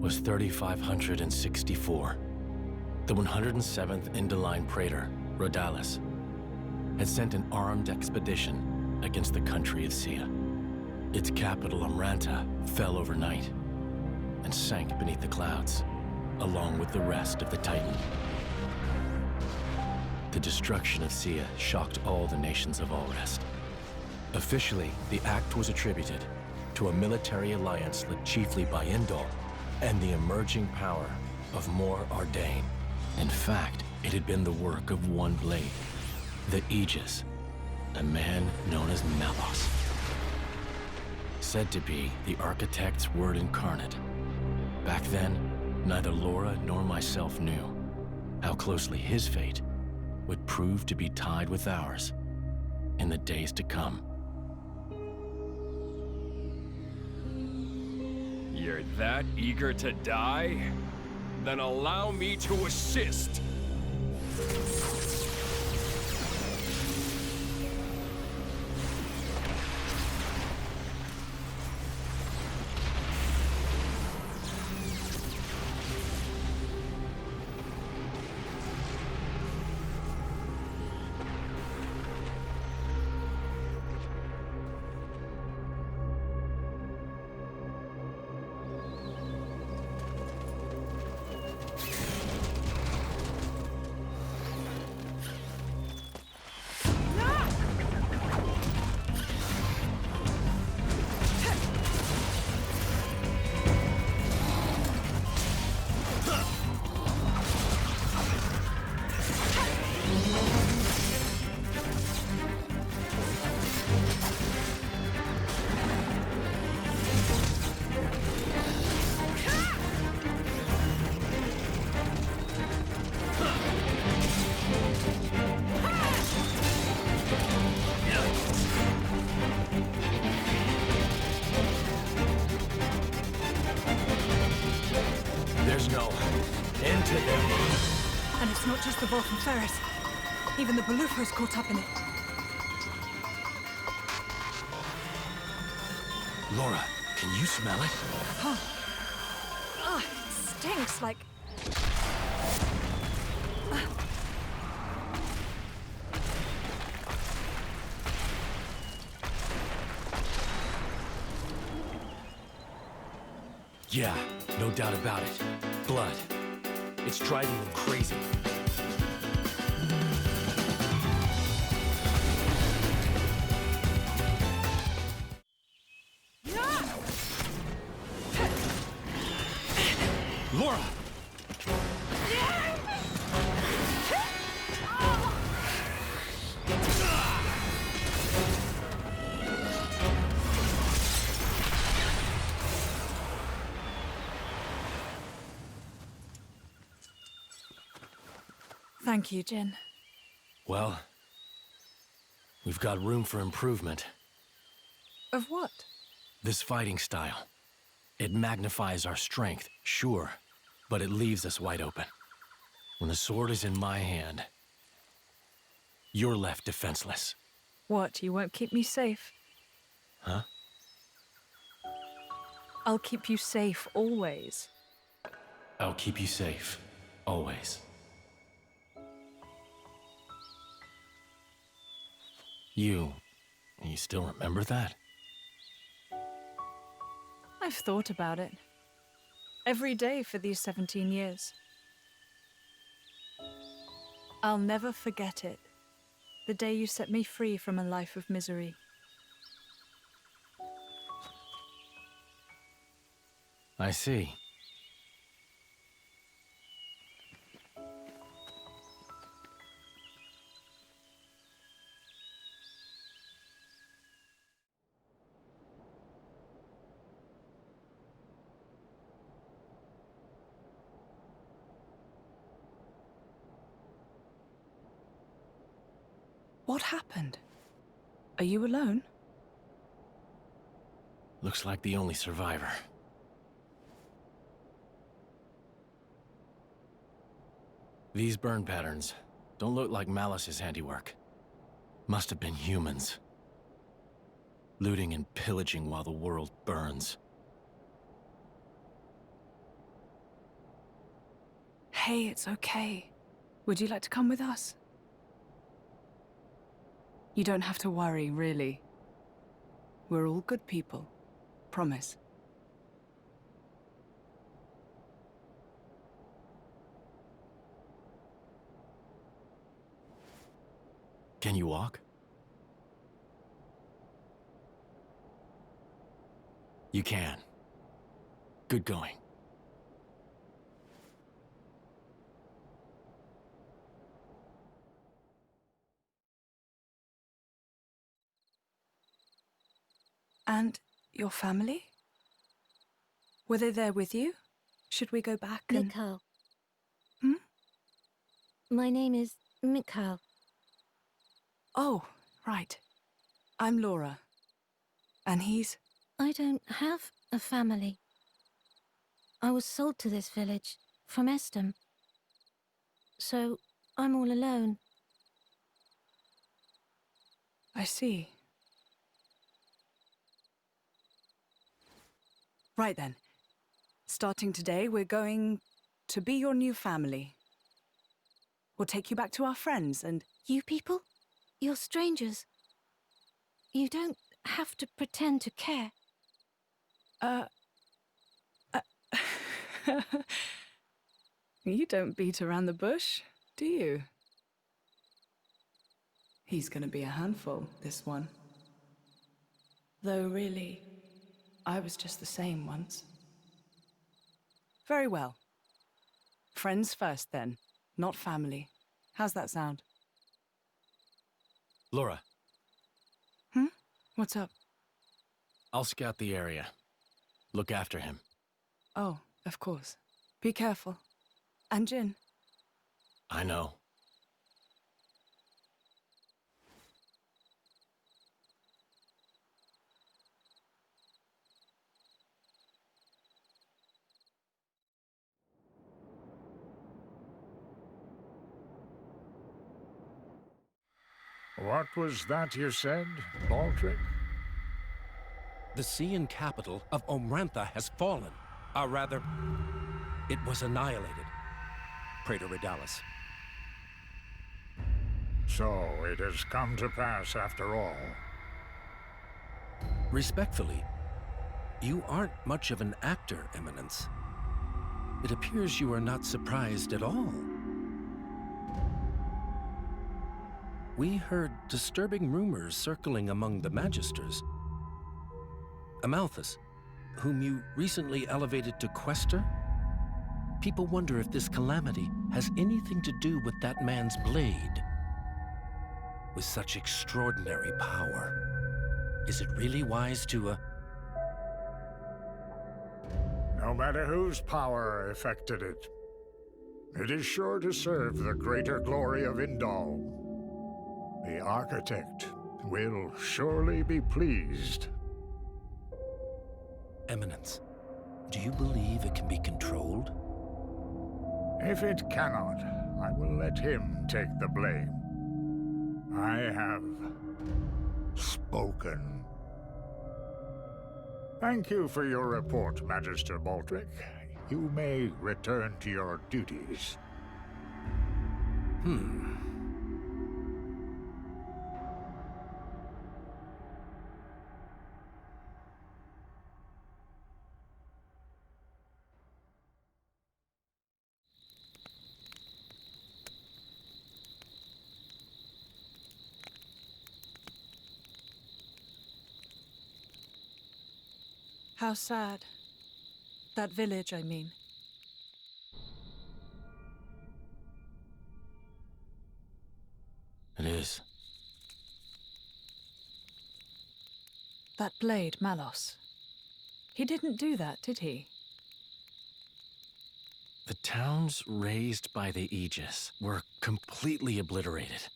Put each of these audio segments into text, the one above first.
was 3564. The 107th Indoline Praetor, Rhodalis, had sent an armed expedition against the country of Sia. Its capital, Amranta, fell overnight and sank beneath the clouds, along with the rest of the Titan. The destruction of Sia shocked all the nations of Allrest. Officially, the act was attributed to a military alliance led chiefly by Indol and the emerging power of more Ardain. In fact, it had been the work of one blade, the Aegis, a man known as Malos. Said to be the architect's word incarnate. Back then, neither Laura nor myself knew how closely his fate would prove to be tied with ours in the days to come. You're that eager to die? Then allow me to assist. Just the ball from Ferris. Even the Bluefist caught up in it. Laura, can you smell it? Huh. Ugh, it stinks like... Yeah, no doubt about it. Blood. It's driving them crazy. Laura! Thank you, Jin. Well, we've got room for improvement. Of what? This fighting style. It magnifies our strength, sure, but it leaves us wide open. When the sword is in my hand, you're left defenseless. What, you won't keep me safe? Huh? I'll keep you safe always. I'll keep you safe, always. You still remember that? I've thought about it. Every day for these 17 years. I'll never forget it. The day you set me free from a life of misery. I see. What happened? Are you alone? Looks like the only survivor. These burn patterns don't look like Malos's handiwork. Must have been humans. Looting and pillaging while the world burns. Hey, it's okay. Would you like to come with us? You don't have to worry, really. We're all good people. Promise. Can you walk? You can. Good going. And your family? Were they there with you? Should we go back and... Mikhail. Hmm? My name is Mikhail. Oh, right. I'm Laura. And he's... I don't have a family. I was sold to this village from Addam. So I'm all alone. I see. Right then. Starting today, we're going to be your new family. We'll take you back to our friends and... You people? You're strangers. You don't have to pretend to care. You don't beat around the bush, do you? He's gonna be a handful, this one. Though really, I was just the same once. Very well. Friends first then, not family. How's that sound? Laura, What's up? I'll scout the area. Look after him. Oh, of course. Be careful. And Jin. I know. What was that you said, Baldric? The Cian capital of Omrantha has fallen. Or rather, it was annihilated. Praetor Redalis. So it has come to pass after all. Respectfully, you aren't much of an actor, Eminence. It appears you are not surprised at all. We heard disturbing rumors circling among the Magisters. Amalthus, whom you recently elevated to Quester? People wonder if this calamity has anything to do with that man's blade. With such extraordinary power, is it really wise to, No matter whose power affected it, it is sure to serve the greater glory of Indal. The architect will surely be pleased. Eminence, do you believe it can be controlled? If it cannot, I will let him take the blame. I have spoken. Thank you for your report, Magister Baldric. You may return to your duties. How sad. That village, I mean. It is. That blade, Malos. He didn't do that, did he? The towns raised by the Aegis were completely obliterated.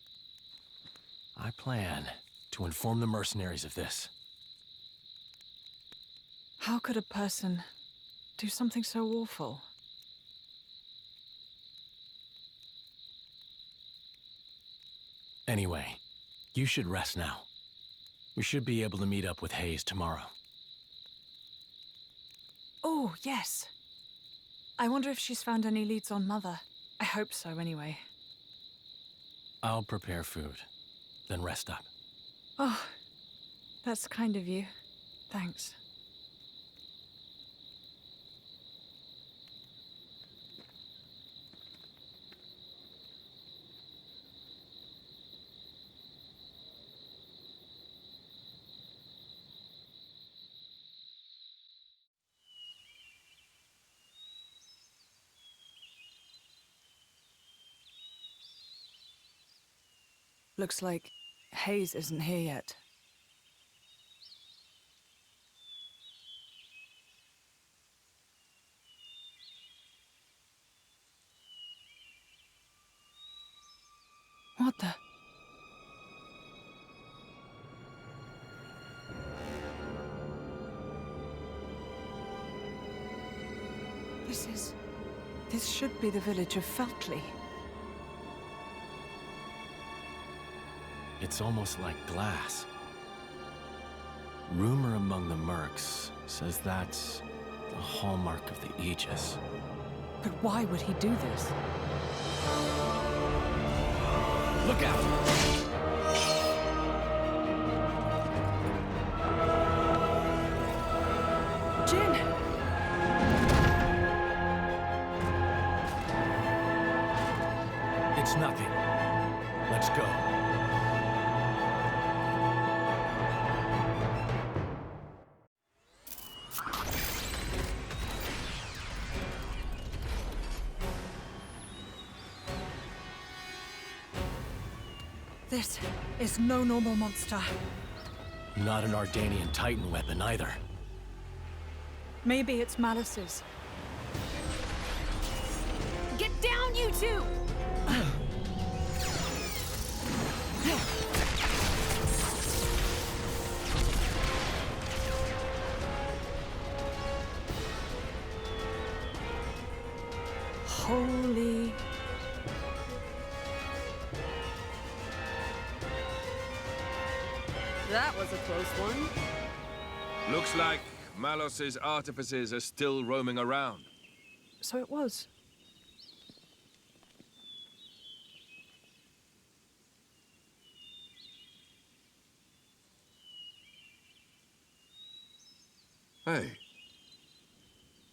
I plan to inform the mercenaries of this. How could a person do something so awful? Anyway, you should rest now. We should be able to meet up with Hayes tomorrow. Oh, yes. I wonder if she's found any leads on Mother. I hope so, anyway. I'll prepare food, then rest up. Oh, that's kind of you. Thanks. Looks like Hayes isn't here yet. What the? This should be the village of Feltley. It's almost like glass. Rumor among the mercs says that's the hallmark of the Aegis. But why would he do this? Look out! Jin! It's nothing. Let's go. This is no normal monster. Not an Ardainian Titan weapon either. Maybe it's Malos's. Get down, you two! Holy... That was a close one. Looks like Malos's artificers are still roaming around. So it was. Hey.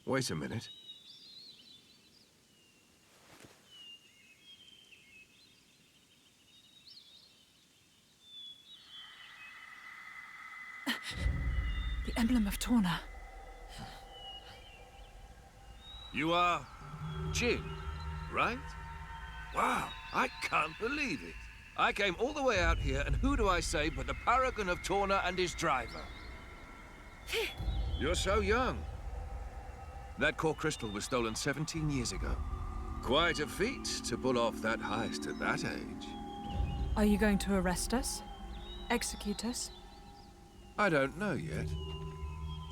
Wait a minute. The Emblem of Torna. You are Jin, right? Wow, I can't believe it. I came all the way out here, and who do I say but the paragon of Torna and his driver? You're so young. That core crystal was stolen 17 years ago. Quite a feat to pull off that heist at that age. Are you going to arrest us? Execute us? I don't know yet.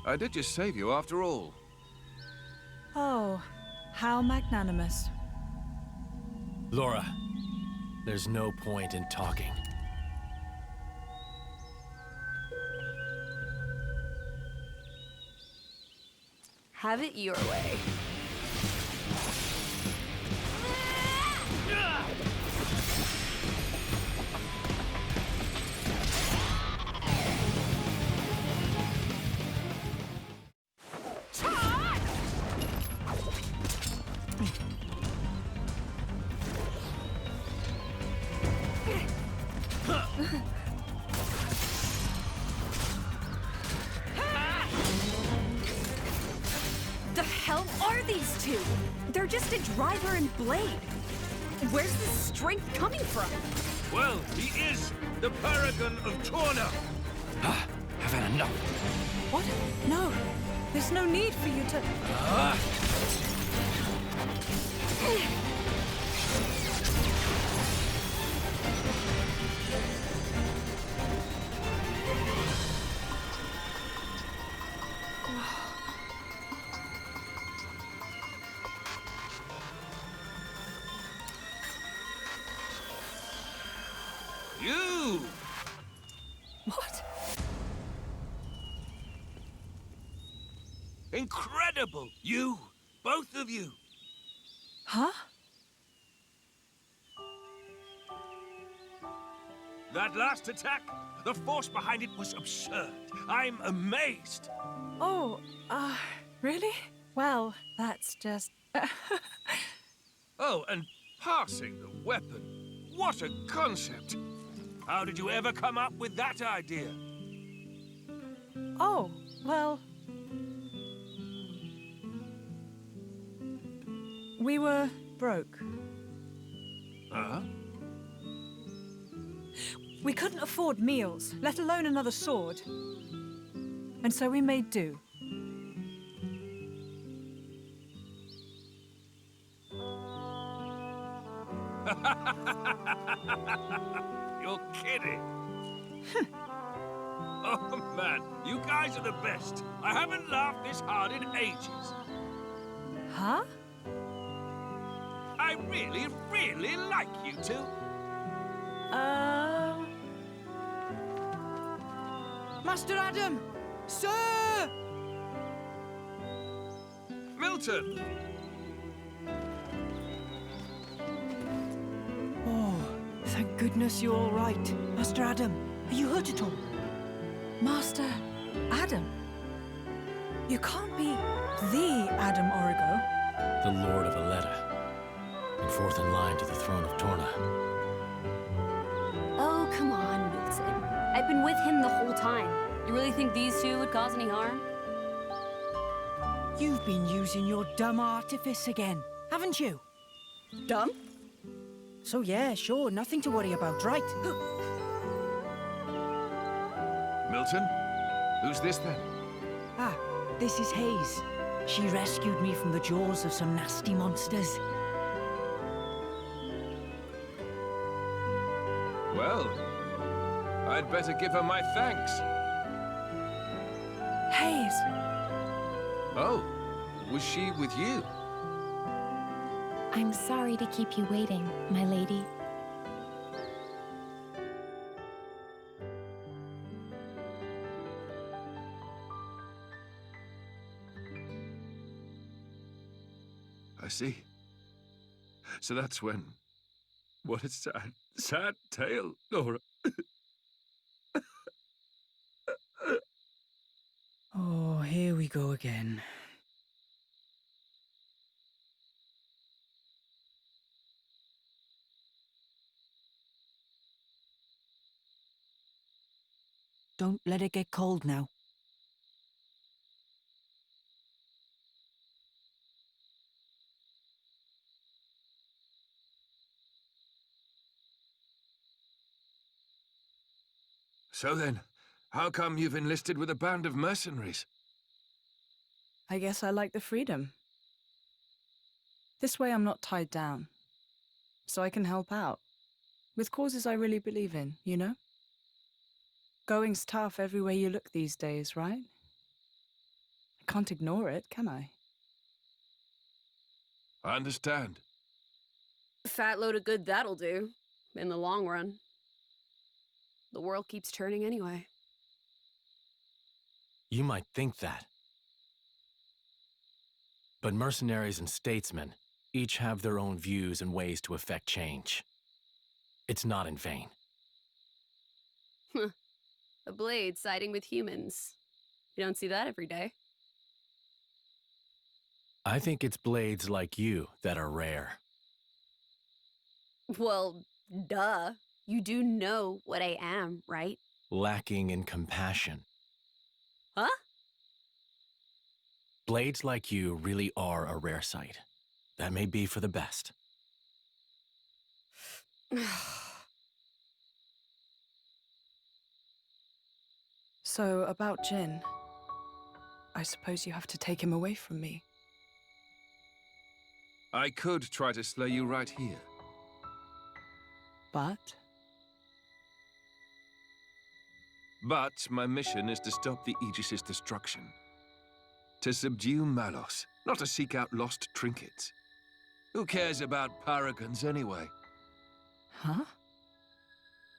I did just save you after all. Oh, how magnanimous. Laura, there's no point in talking. Have it your way. They're just a driver and blade. Where's this strength coming from? Well, he is the paragon of Torna. I've had enough. What? No. There's no need for you to... You! What? Incredible! You! Both of you! Huh? That last attack, the force behind it was absurd. I'm amazed. Oh, really? Well, that's just... Oh, and passing the weapon. What a concept. How did you ever come up with that idea? Oh, well... We were broke. Huh? We couldn't afford meals, let alone another sword. And so we made do. You're kidding. Oh, man, you guys are the best. I haven't laughed this hard in ages. Huh? I really, really like you two. Master Addam! Sir! Milton! Oh, thank goodness you're all right. Master Addam, are you hurt at all? Master Addam? You can't be the Addam Aurigo. The Lord of Aletta, and fourth in line to the throne of Torna. Oh, come on, Milton. I've been with him the whole time. You really think these two would cause any harm? You've been using your dumb artifice again, haven't you? Dumb? So yeah, sure, nothing to worry about, right? Milton? Who's this then? Ah, this is Hayes. She rescued me from the jaws of some nasty monsters. Well, I'd better give her my thanks. Hayes! Oh, was she with you? I'm sorry to keep you waiting, my lady. I see. So that's when... What a sad, sad tale, Nora. Oh, here we go again. Don't let it get cold now. So then, how come you've enlisted with a band of mercenaries? I guess I like the freedom. This way I'm not tied down. So I can help out. With causes I really believe in, you know? Going's tough everywhere you look these days, right? I can't ignore it, can I? I understand. A fat load of good that'll do, in the long run. The world keeps turning anyway. You might think that. But mercenaries and statesmen each have their own views and ways to effect change. It's not in vain. A blade siding with humans. You don't see that every day. I think it's blades like you that are rare. Well, duh. You do know what I am, right? Lacking in compassion. Huh? Blades like you really are a rare sight. That may be for the best. So, about Jin. I suppose you have to take him away from me. I could try to slay you right here. But... But my mission is to stop the Aegis' destruction. To subdue Malos, not to seek out lost trinkets. Who cares about paragons anyway? Huh?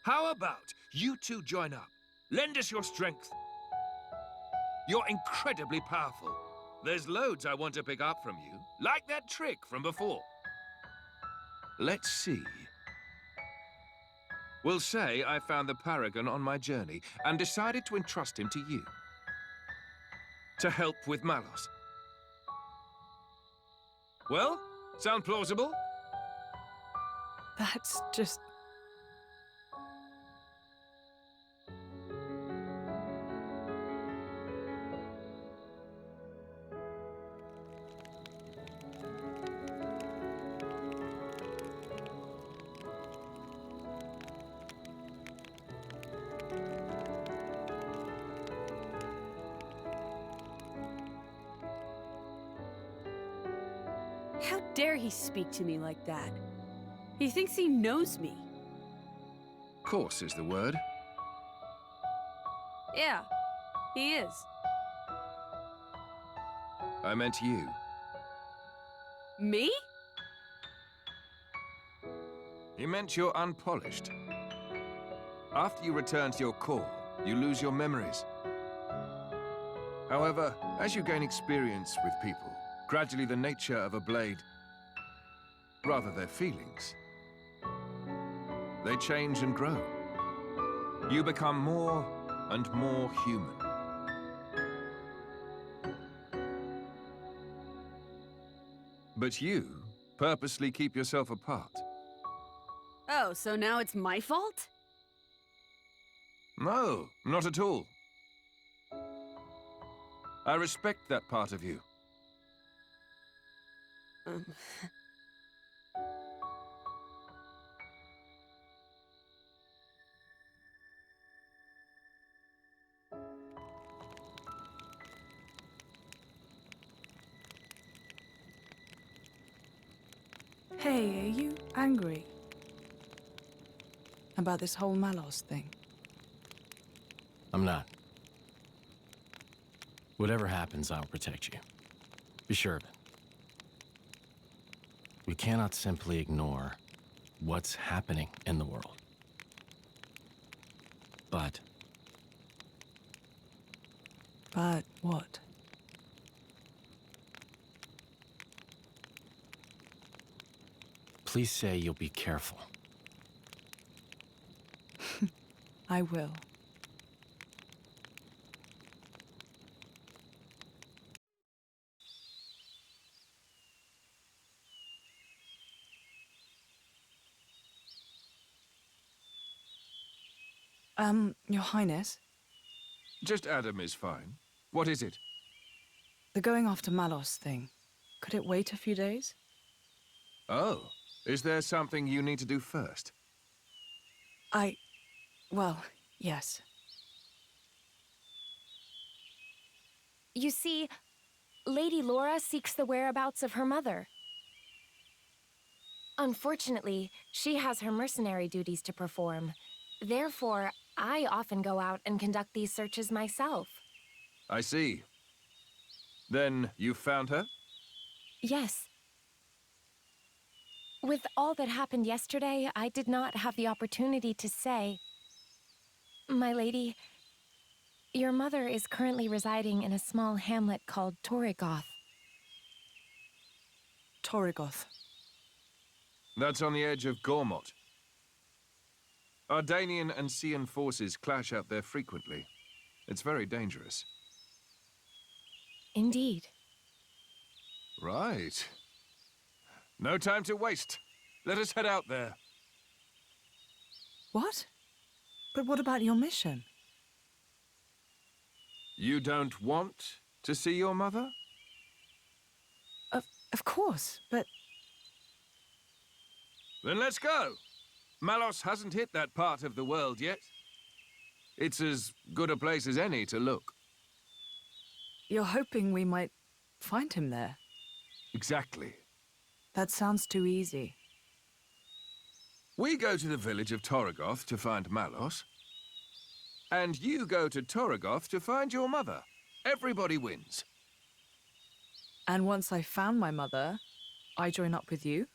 How about you two join up? Lend us your strength. You're incredibly powerful. There's loads I want to pick up from you, like that trick from before. Let's see. We'll say I found the Paragon on my journey and decided to entrust him to you. To help with Malos. Well, sound plausible? That's just... How dare he speak to me like that? He thinks he knows me. Course is the word. Yeah, he is. I meant you. Me? He meant you're unpolished. After you return to your core, you lose your memories. However, as you gain experience with people, gradually the nature of a blade, rather their feelings, they change and grow. You become more and more human. But you purposely keep yourself apart. Oh, so now it's my fault? No, not at all. I respect that part of you. Hey, are you angry? About this whole Malos thing? I'm not. Whatever happens, I'll protect you. Be sure of it. We cannot simply ignore what's happening in the world. But what? please say you'll be careful. I will. Your Highness, Just Addam is fine. What is it? the going after Malos thing, could it wait a few days? Oh, is there something you need to do first? Well, yes. You see, Lady Laura seeks the whereabouts of her mother. Unfortunately, she has her mercenary duties to perform. Therefore, I often go out and conduct these searches myself. I see. Then you found her? Yes. With all that happened yesterday, I did not have the opportunity to say. My lady, your mother is currently residing in a small hamlet called Torigoth. Torigoth. That's on the edge of Gormott. Ardainian and Cian forces clash out there frequently. It's very dangerous. Indeed. Right. No time to waste. Let us head out there. What? But what about your mission? You don't want to see your mother? Of course, but... Then let's go. Malos hasn't hit that part of the world yet. It's as good a place as any to look. You're hoping we might find him there? Exactly. That sounds too easy. We go to the village of Torigoth to find Malos. And you go to Torigoth to find your mother. Everybody wins. And once I found my mother, I join up with you?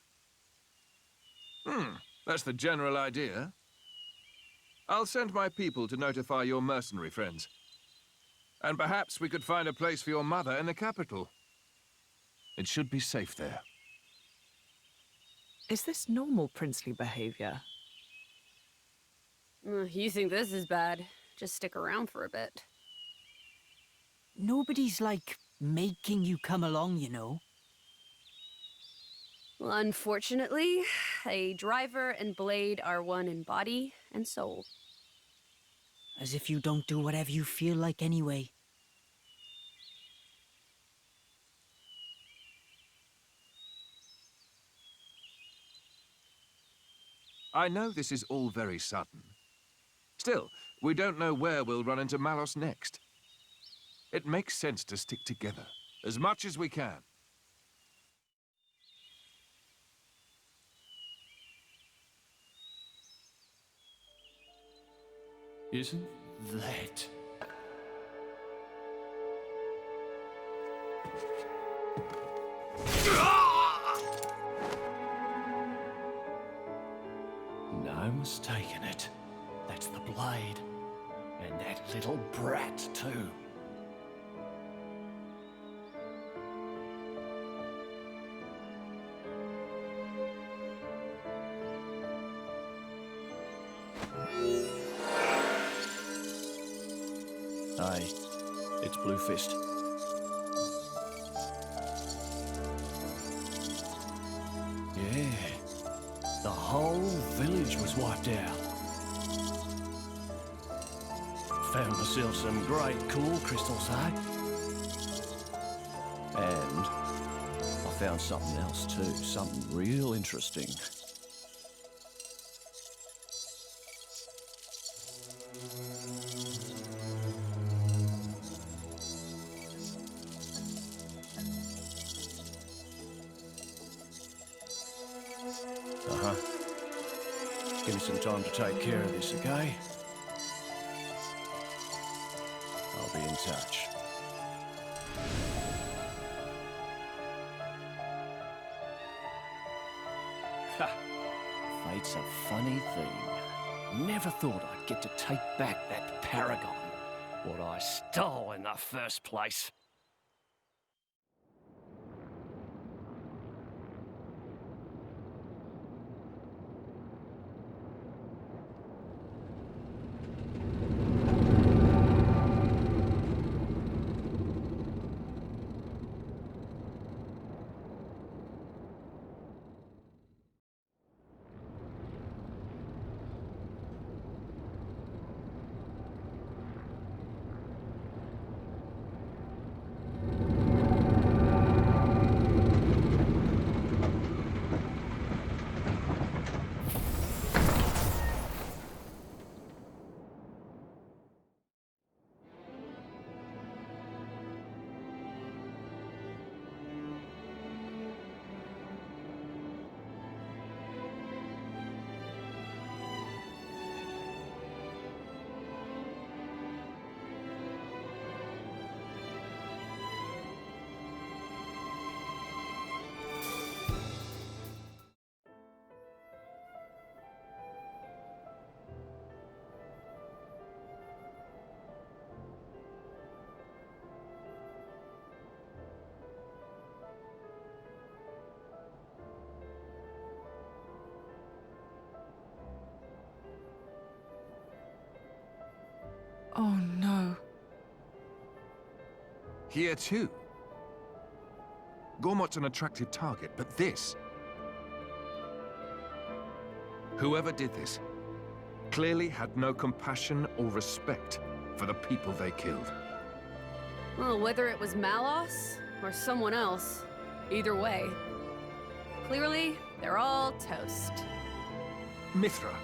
That's the general idea. I'll send my people to notify your mercenary friends. And perhaps we could find a place for your mother in the capital. It should be safe there. Is this normal princely behavior? You think this is bad? Just stick around for a bit. Nobody's, like, making you come along, you know. Well, unfortunately, a driver and blade are one in body and soul. As if you don't do whatever you feel like anyway. I know this is all very sudden. Still, we don't know where we'll run into Malos next. It makes sense to stick together, as much as we can. Isn't that... No mistaking it. That's the blade. And that little brat, too. Hey, it's Bluefist. Yeah, the whole village was wiped out. Found myself some great cool crystals, eh? And I found something else too, something real interesting. Give me some time to take care of this, okay? I'll be in touch. Ha! Fate's a funny thing. Never thought I'd get to take back that paragon, what I stole in the first place. Oh no. Here too. Gormot's an attractive target, but this... Whoever did this clearly had no compassion or respect for the people they killed. Well, whether it was Malos or someone else, either way, clearly they're all toast. Mithra.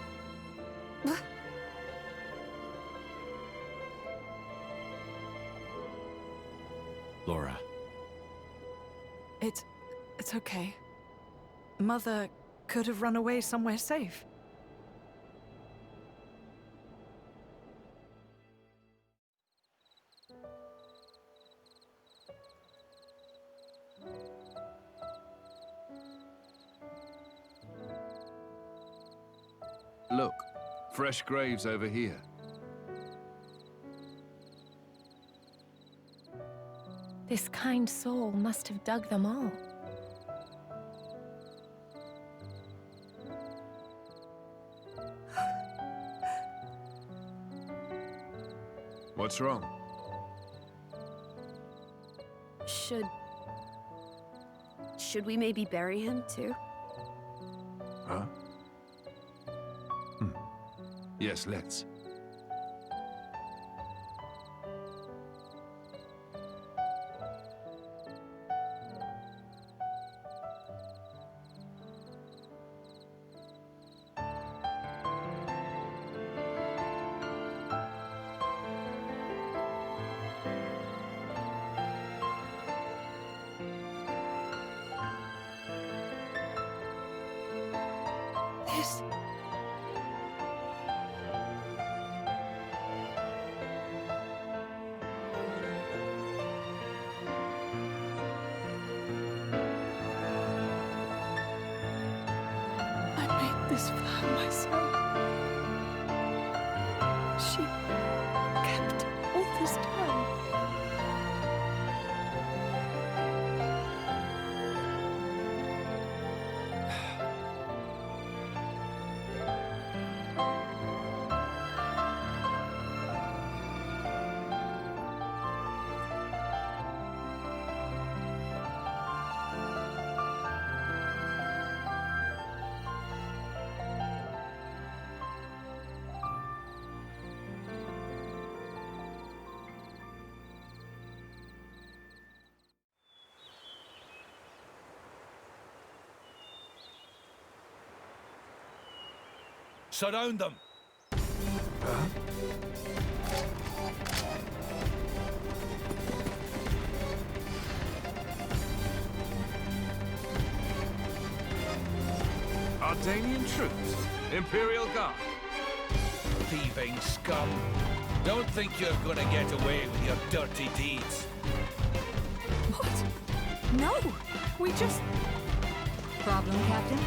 Laura. It's okay. Mother could have run away somewhere safe. Look, fresh graves over here. This kind soul must have dug them all. What's wrong? Should we maybe bury him, too? Huh? Yes, let's. This for her myself. She kept all this time. Surround them! Ardanian troops? Imperial Guard? Thieving scum! Don't think you're gonna get away with your dirty deeds. What? No! We just... Problem, Captain?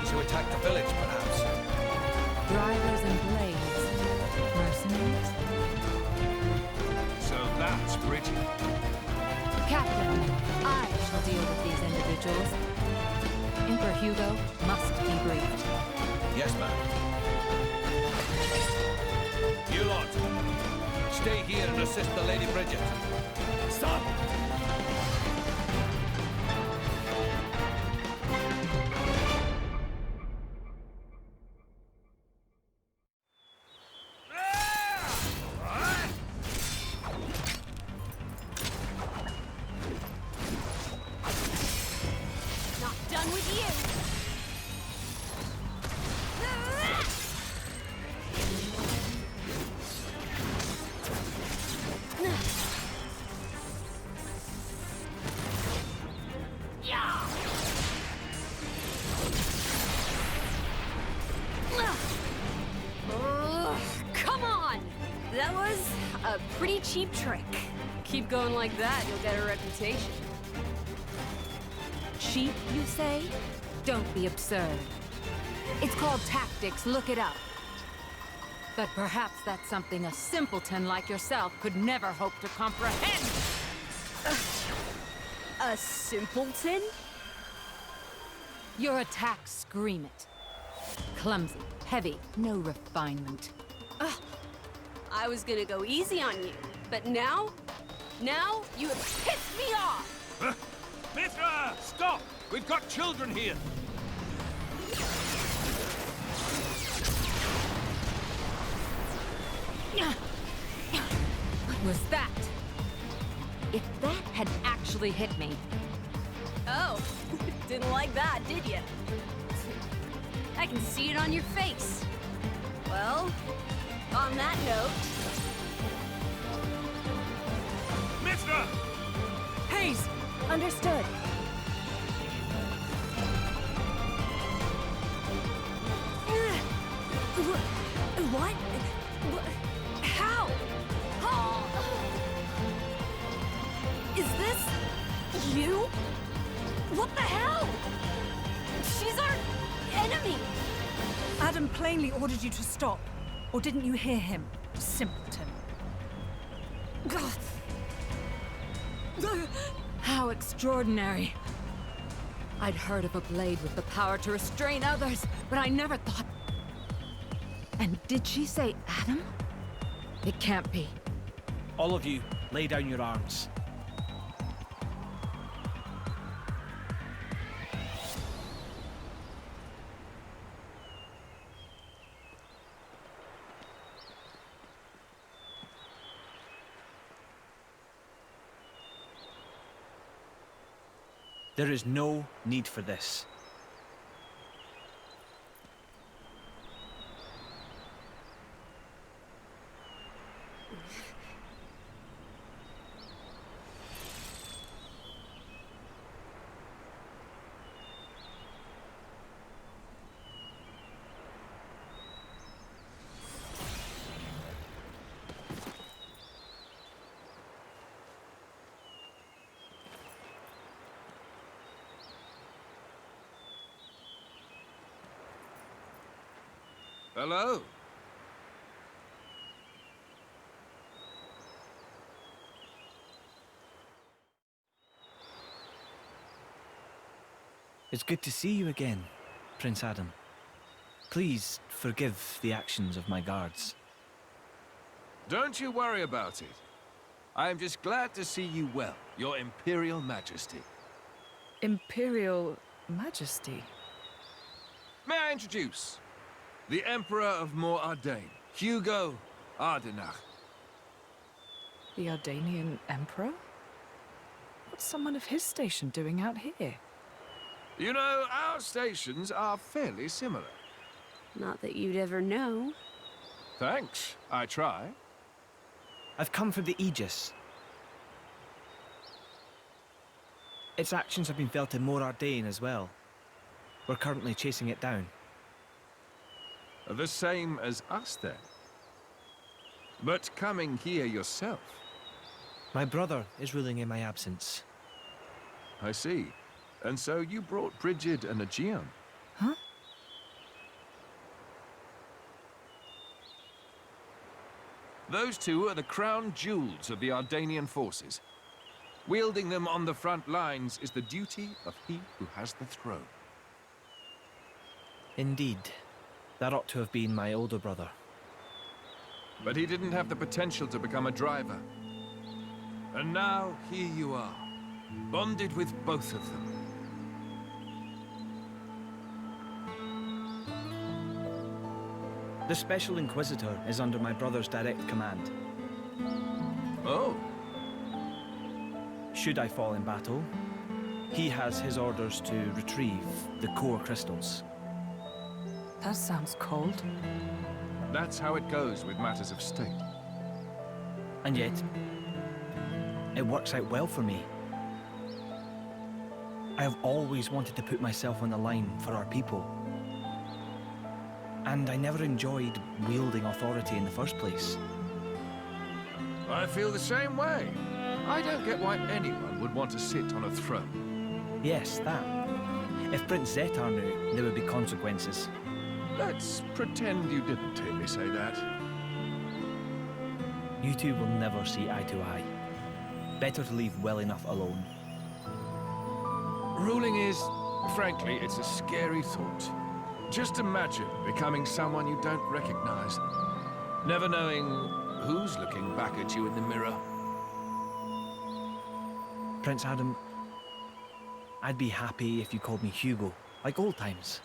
To attack the village, perhaps. Drivers and blades. Mercenaries? So that's Brighid. Captain, I shall deal with these individuals. Emperor Hugo must be briefed. Yes, ma'am. You lot, stay here and assist the Lady Brighid. Stop! Pretty cheap trick. Keep going like that, you'll get a reputation. Cheap, you say? Don't be absurd. It's called tactics, look it up. But perhaps that's something a simpleton like yourself could never hope to comprehend. A simpleton? Your attacks scream it. Clumsy, heavy, no refinement. I was gonna go easy on you, but now you have pissed me off! Mithra! Stop! We've got children here! What was that? If that had actually hit me... Oh, didn't like that, did you? I can see it on your face. Well, on that note... Mithra! Hayes! Understood. What? How? Oh. Is this... you? What the hell? She's our Addam plainly ordered you to stop. Or didn't you hear him? Simpleton. How extraordinary. I'd heard of a blade with the power to restrain others, but I never thought... And did she say Addam? It can't be. All of you, lay down your arms. There is no need for this. Hello? It's good to see you again, Prince Addam. Please forgive the actions of my guards. Don't you worry about it. I am just glad to see you well, Your Imperial Majesty. Imperial Majesty? May I introduce? The Emperor of More Ardain, Hugo Ardain. The Ardanian Emperor? What's someone of his station doing out here? You know, our stations are fairly similar. Not that you'd ever know. Thanks, I try. I've come for the Aegis. Its actions have been felt in More Ardain as well. We're currently chasing it down. The same as us, then. But coming here yourself. My brother is ruling in my absence. I see. And so you brought Brighid and Aegeon. Huh? Those two are the crown jewels of the Ardanian forces. Wielding them on the front lines is the duty of he who has the throne. Indeed. That ought to have been my older brother. But he didn't have the potential to become a driver. And now, here you are, bonded with both of them. The Special Inquisitor is under my brother's direct command. Oh. Should I fall in battle, he has his orders to retrieve the core crystals. That sounds cold. That's how it goes with matters of state. And yet, it works out well for me. I have always wanted to put myself on the line for our people. And I never enjoyed wielding authority in the first place. I feel the same way. I don't get why anyone would want to sit on a throne. Yes, that. If Prince Zetar knew, there would be consequences. Let's pretend you didn't hear me say that. You two will never see eye to eye. Better to leave well enough alone. Ruling is, frankly, it's a scary thought. Just imagine becoming someone you don't recognize. Never knowing who's looking back at you in the mirror. Prince Addam, I'd be happy if you called me Hugo, like old times.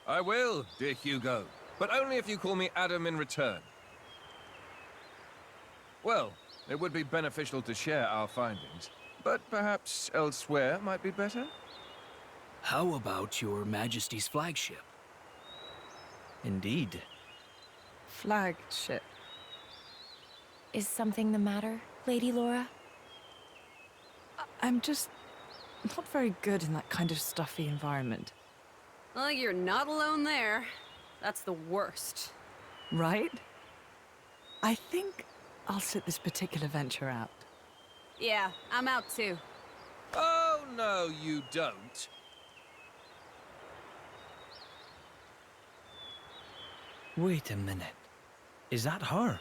I will, dear Hugo, but only if you call me Addam in return. Well, it would be beneficial to share our findings, but perhaps elsewhere might be better? How about your Majesty's flagship? Indeed. Flagship. Is something the matter, Lady Laura? I'm just not very good in that kind of stuffy environment. Well, you're not alone there. That's the worst. Right? I think I'll sit this particular venture out. Yeah, I'm out too. Oh, no, you don't. Wait a minute. Is that her?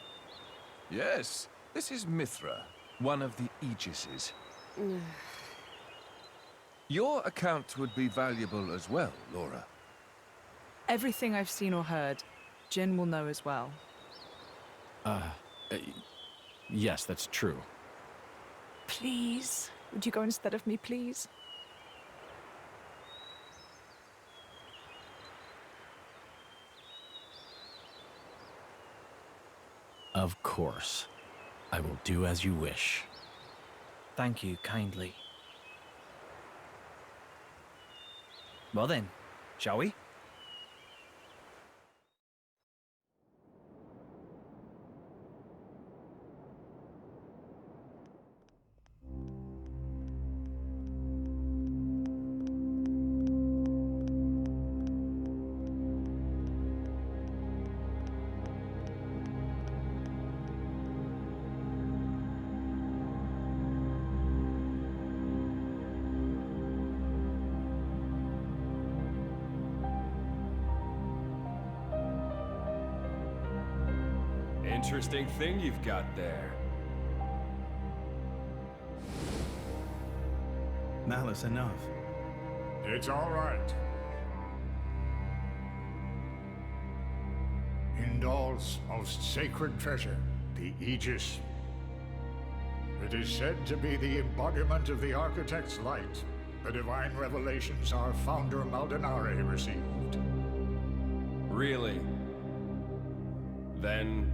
Yes, this is Mithra, one of the Aegises. Your account would be valuable as well, Laura. Everything I've seen or heard, Jin will know as well. Yes, that's true. Please, would you go instead of me, please? Of course. I will do as you wish. Thank you kindly. Well then, shall we? Interesting thing you've got there. Malice enough. It's all right. Indal's most sacred treasure, the Aegis. It is said to be the embodiment of the Architect's light, the divine revelations our founder Maldonare received. Really? Then...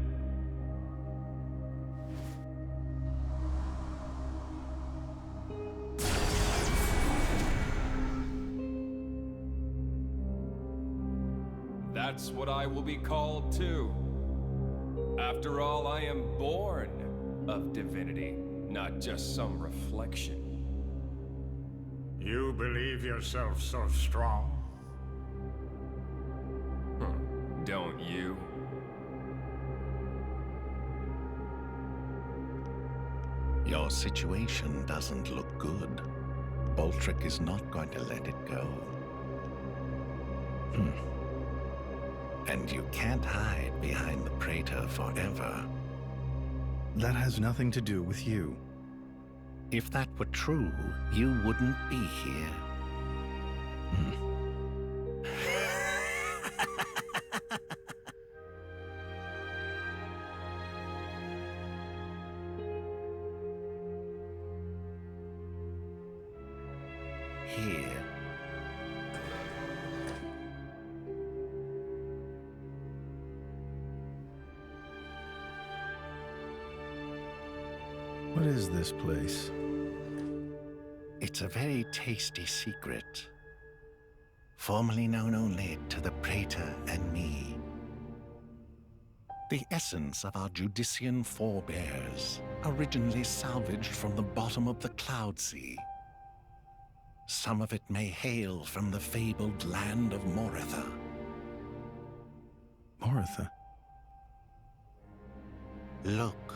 that's what I will be called too. After all, I am born of divinity, not just some reflection. You believe yourself so strong? Don't you? Your situation doesn't look good. Boltrick is not going to let it go. And you can't hide behind the Praetor forever. That has nothing to do with you. If that were true, you wouldn't be here. Here. What is this place? It's a very tasty secret. Formerly known only to the Praetor and me. The essence of our Judician forebears, originally salvaged from the bottom of the Cloud Sea. Some of it may hail from the fabled land of Moretha. Moretha? Look.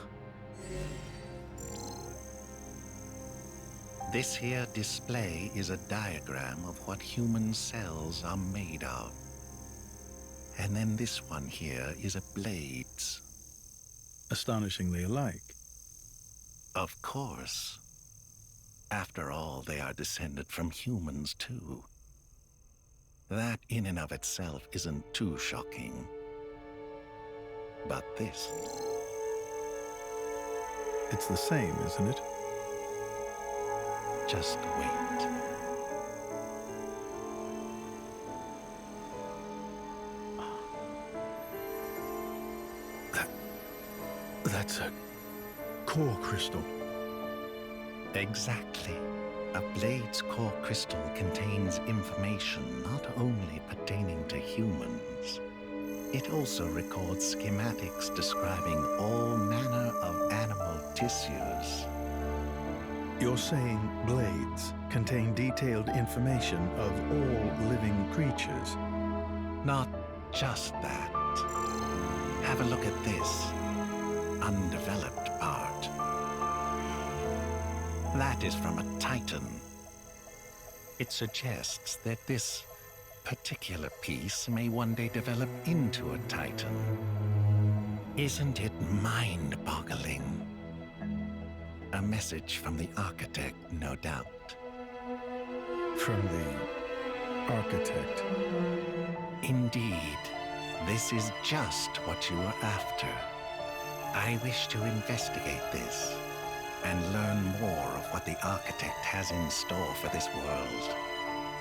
This here display is a diagram of what human cells are made of. And then this one here is a blade's. Astonishingly alike. Of course. After all, they are descended from humans, too. That in and of itself isn't too shocking. But this... It's the same, isn't it? Just wait. That's a core crystal. Exactly. A blade's core crystal contains information not only pertaining to humans. It also records schematics describing all manner of animal tissues. You're saying blades contain detailed information of all living creatures? Not just that. Have a look at this undeveloped part. That is from a Titan. It suggests that this particular piece may one day develop into a titan. Isn't it mind-boggling? A message from the architect, no doubt. From the architect? Indeed. This is just what you were after. I wish to investigate this and learn more of what the architect has in store for this world,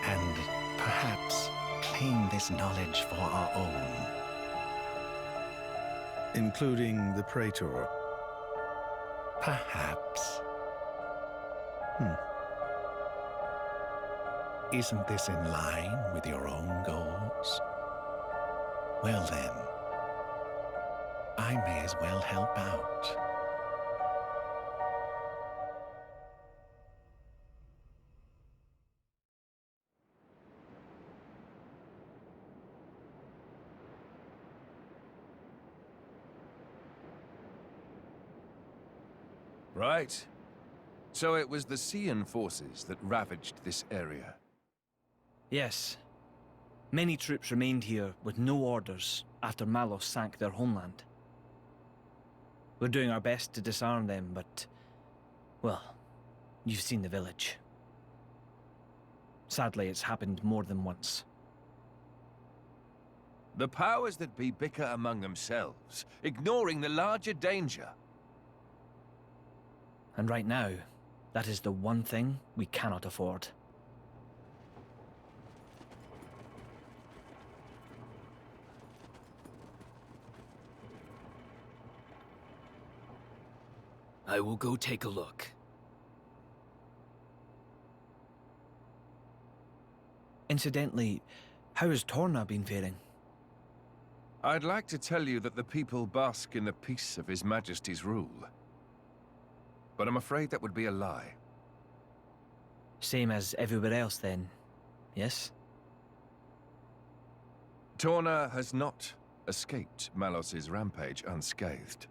and perhaps claim this knowledge for our own. Including the Praetor? Perhaps. Isn't this in line with your own goals? Well then, I may as well help out. Right. So it was the Cian forces that ravaged this area. Yes. Many troops remained here with no orders after Malos sank their homeland. We're doing our best to disarm them, but... well, you've seen the village. Sadly, it's happened more than once. The powers that be bicker among themselves, ignoring the larger danger. And right now, that is the one thing we cannot afford. I will go take a look. Incidentally, how has Torna been faring? I'd like to tell you that the people bask in the peace of His Majesty's rule. But I'm afraid that would be a lie. Same as everywhere else then, yes? Torna has not escaped Malos's rampage unscathed.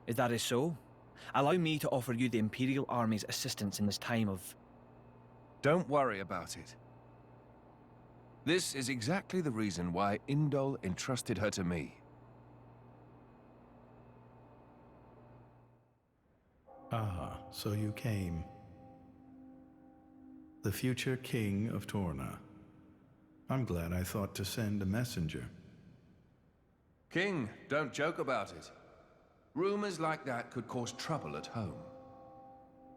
If that is so, allow me to offer you the Imperial Army's assistance in this time of... Don't worry about it. This is exactly the reason why Indol entrusted her to me. Ah, so you came. The future king of Torna. I'm glad I thought to send a messenger. King, don't joke about it. Rumors like that could cause trouble at home.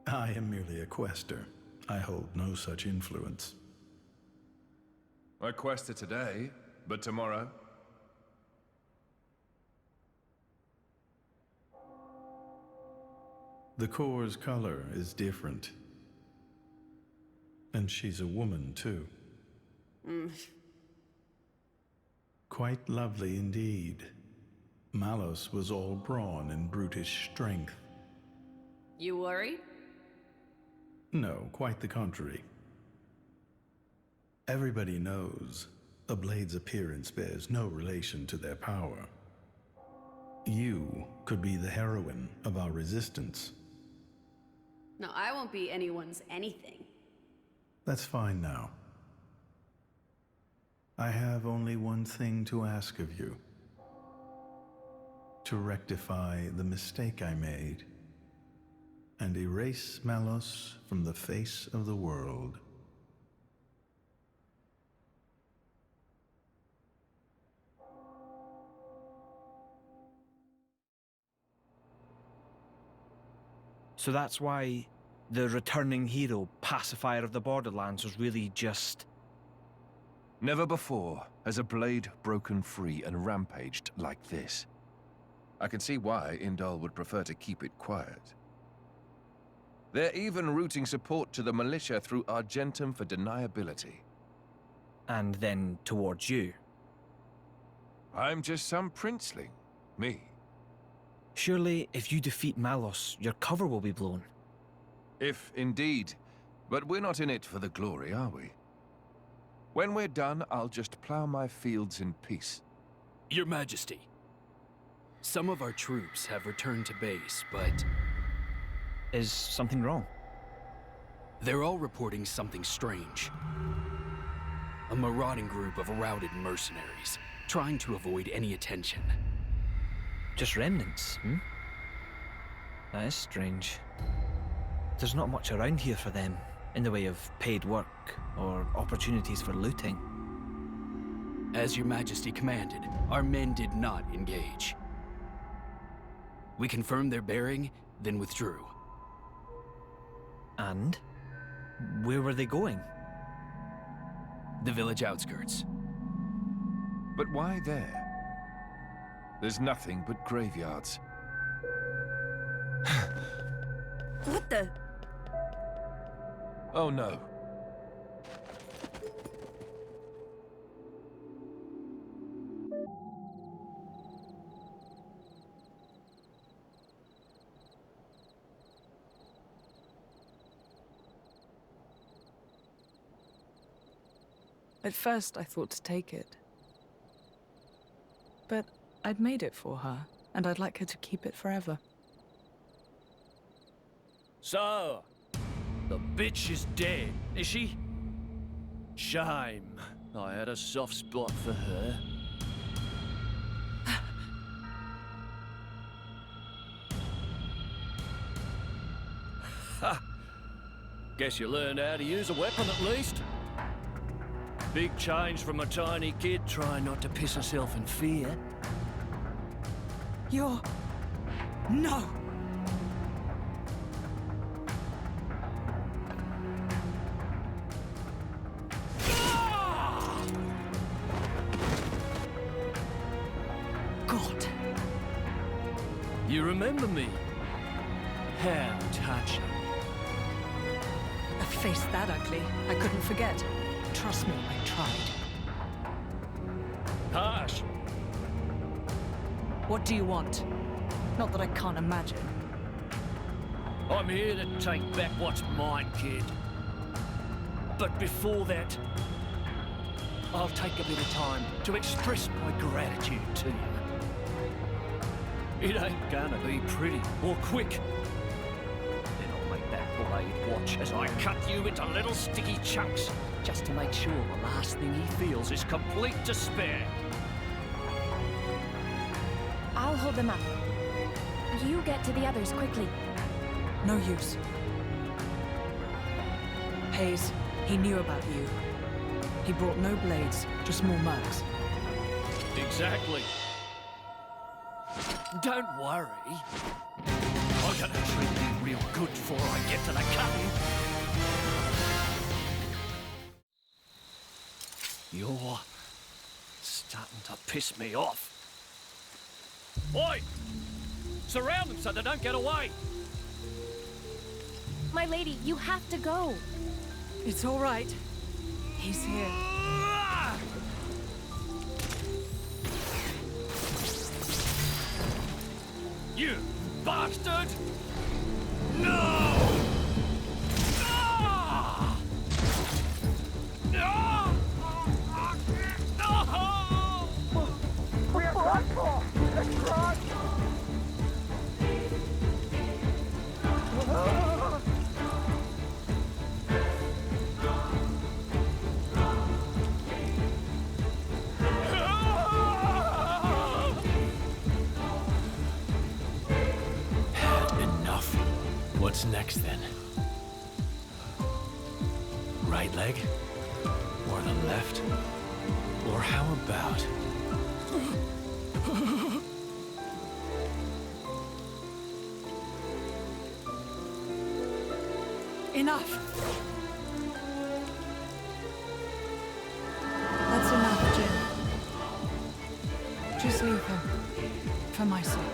I am merely a quester. I hold no such influence. I quest her today, but tomorrow? The core's color is different. And she's a woman, too. Quite lovely indeed. Malos was all brawn and brutish strength. You worried? No, quite the contrary. Everybody knows a blade's appearance bears no relation to their power. You could be the heroine of our resistance. No, I won't be anyone's anything. That's fine now. I have only one thing to ask of you. To rectify the mistake I made and erase Malos from the face of the world. So that's why the returning hero, pacifier of the Borderlands, was really just... Never before has a blade broken free and rampaged like this. I can see why Indol would prefer to keep it quiet. They're even routing support to the Militia through Argentum for deniability. And then towards you. I'm just some princeling. Me. Surely, if you defeat Malos, your cover will be blown. If indeed. But we're not in it for the glory, are we? When we're done, I'll just plow my fields in peace. Your Majesty, some of our troops have returned to base, but... Is something wrong? They're all reporting something strange. A marauding group of routed mercenaries, trying to avoid any attention. Just remnants, hmm? That is strange. There's not much around here for them, in the way of paid work or opportunities for looting. As your majesty commanded, our men did not engage. We confirmed their bearing, then withdrew. And? Where were they going? The village outskirts. But why there? There's nothing but graveyards. What the? Oh no. At first, I thought to take it. But I'd made it for her, and I'd like her to keep it forever. So, the bitch is dead, is she? Shame. I had a soft spot for her. Ha! Guess you learned how to use a weapon at least. Big change from a tiny kid trying not to piss herself in fear. You're... No! God! You remember me? How touching. A face that ugly, I couldn't forget. Trust me, I tried. Harsh. What do you want? Not that I can't imagine. I'm here to take back what's mine, kid. But before that, I'll take a bit of time to express my gratitude to you. It ain't gonna be pretty or quick. Then I'll make that blade watch as I cut you into little sticky chunks, just to make sure the last thing he feels is complete despair. I'll hold them up. You get to the others quickly. No use. Hayes, he knew about you. He brought no blades, just more mugs. Exactly. Don't worry. I'm gonna treat you real good before I get to the cutting. You're starting to piss me off. Oi! Surround them so they don't get away! My lady, you have to go. It's all right. He's here. You bastard! No! Ah! Ah! No! We're grateful! Let's run! What's next, then? Right leg? Or the left? Or how about... Enough! That's enough, Jin. Just leave him. For my sake.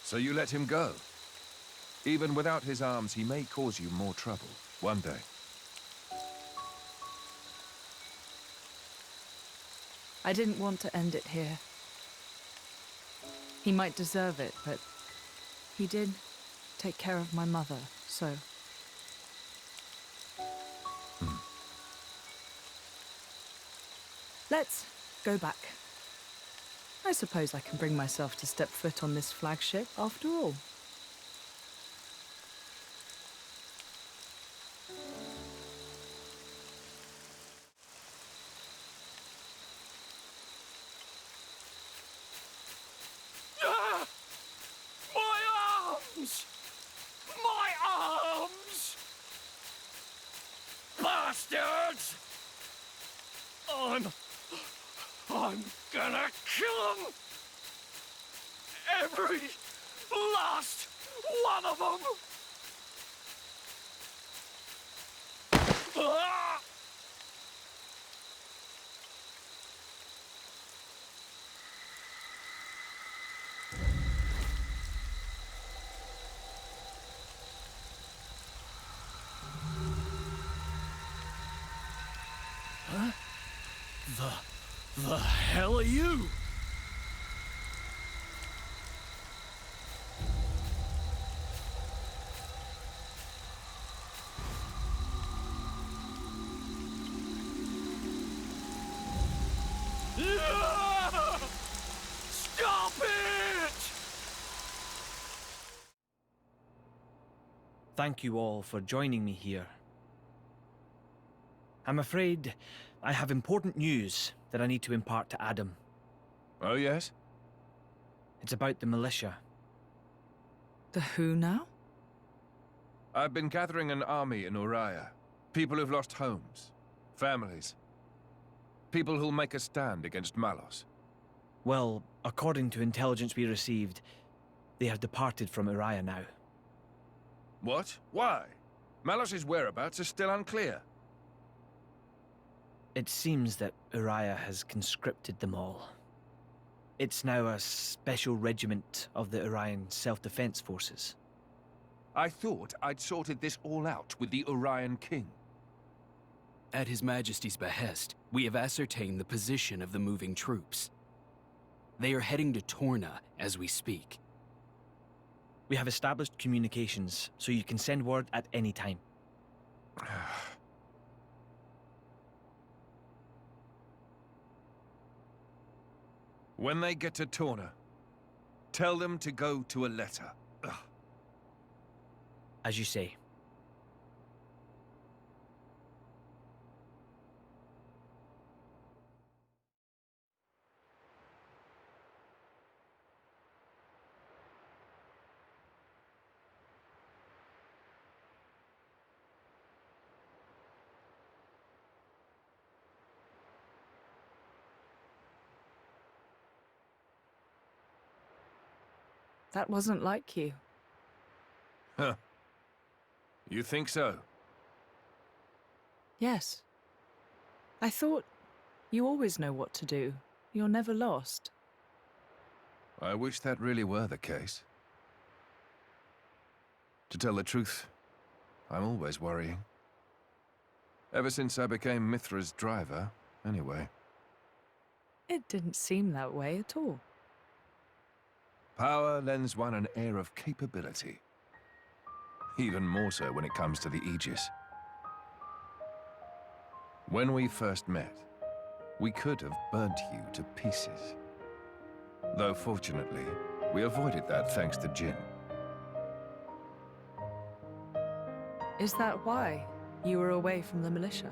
So you let him go? Even without his arms, he may cause you more trouble one day. I didn't want to end it here. He might deserve it, but he did take care of my mother, so... Let's go back. I suppose I can bring myself to step foot on this flagship, after all. Ah! My arms! My arms! Bastards! I'm gonna kill them! Every last one of them! Ah! Huh? The hell are you? Stop it! Thank you all for joining me here. I'm afraid I have important news that I need to impart to Addam. Oh, yes? It's about the Militia. The who now? I've been gathering an army in Uriah. People who've lost homes, families. People who'll make a stand against Malos. Well, according to intelligence we received, they have departed from Uriah now. What? Why? Malos' whereabouts are still unclear. It seems that Uriah has conscripted them all. It's now a special regiment of the Urian Self-Defense Forces. I thought I'd sorted this all out with the Tornan King. At His Majesty's behest, we have ascertained the position of the moving troops. They are heading to Torna as we speak. We have established communications, so you can send word at any time. When they get to Torna, tell them to go to a letter. Ugh. As you say. That wasn't like you. Huh. You think so? Yes. I thought you always know what to do. You're never lost. I wish that really were the case. To tell the truth, I'm always worrying. Ever since I became Mithra's driver, anyway. It didn't seem that way at all. Power lends one an air of capability. Even more so when it comes to the Aegis. When we first met, we could have burnt you to pieces. Though fortunately, we avoided that thanks to Jin. Is that why you were away from the Militia?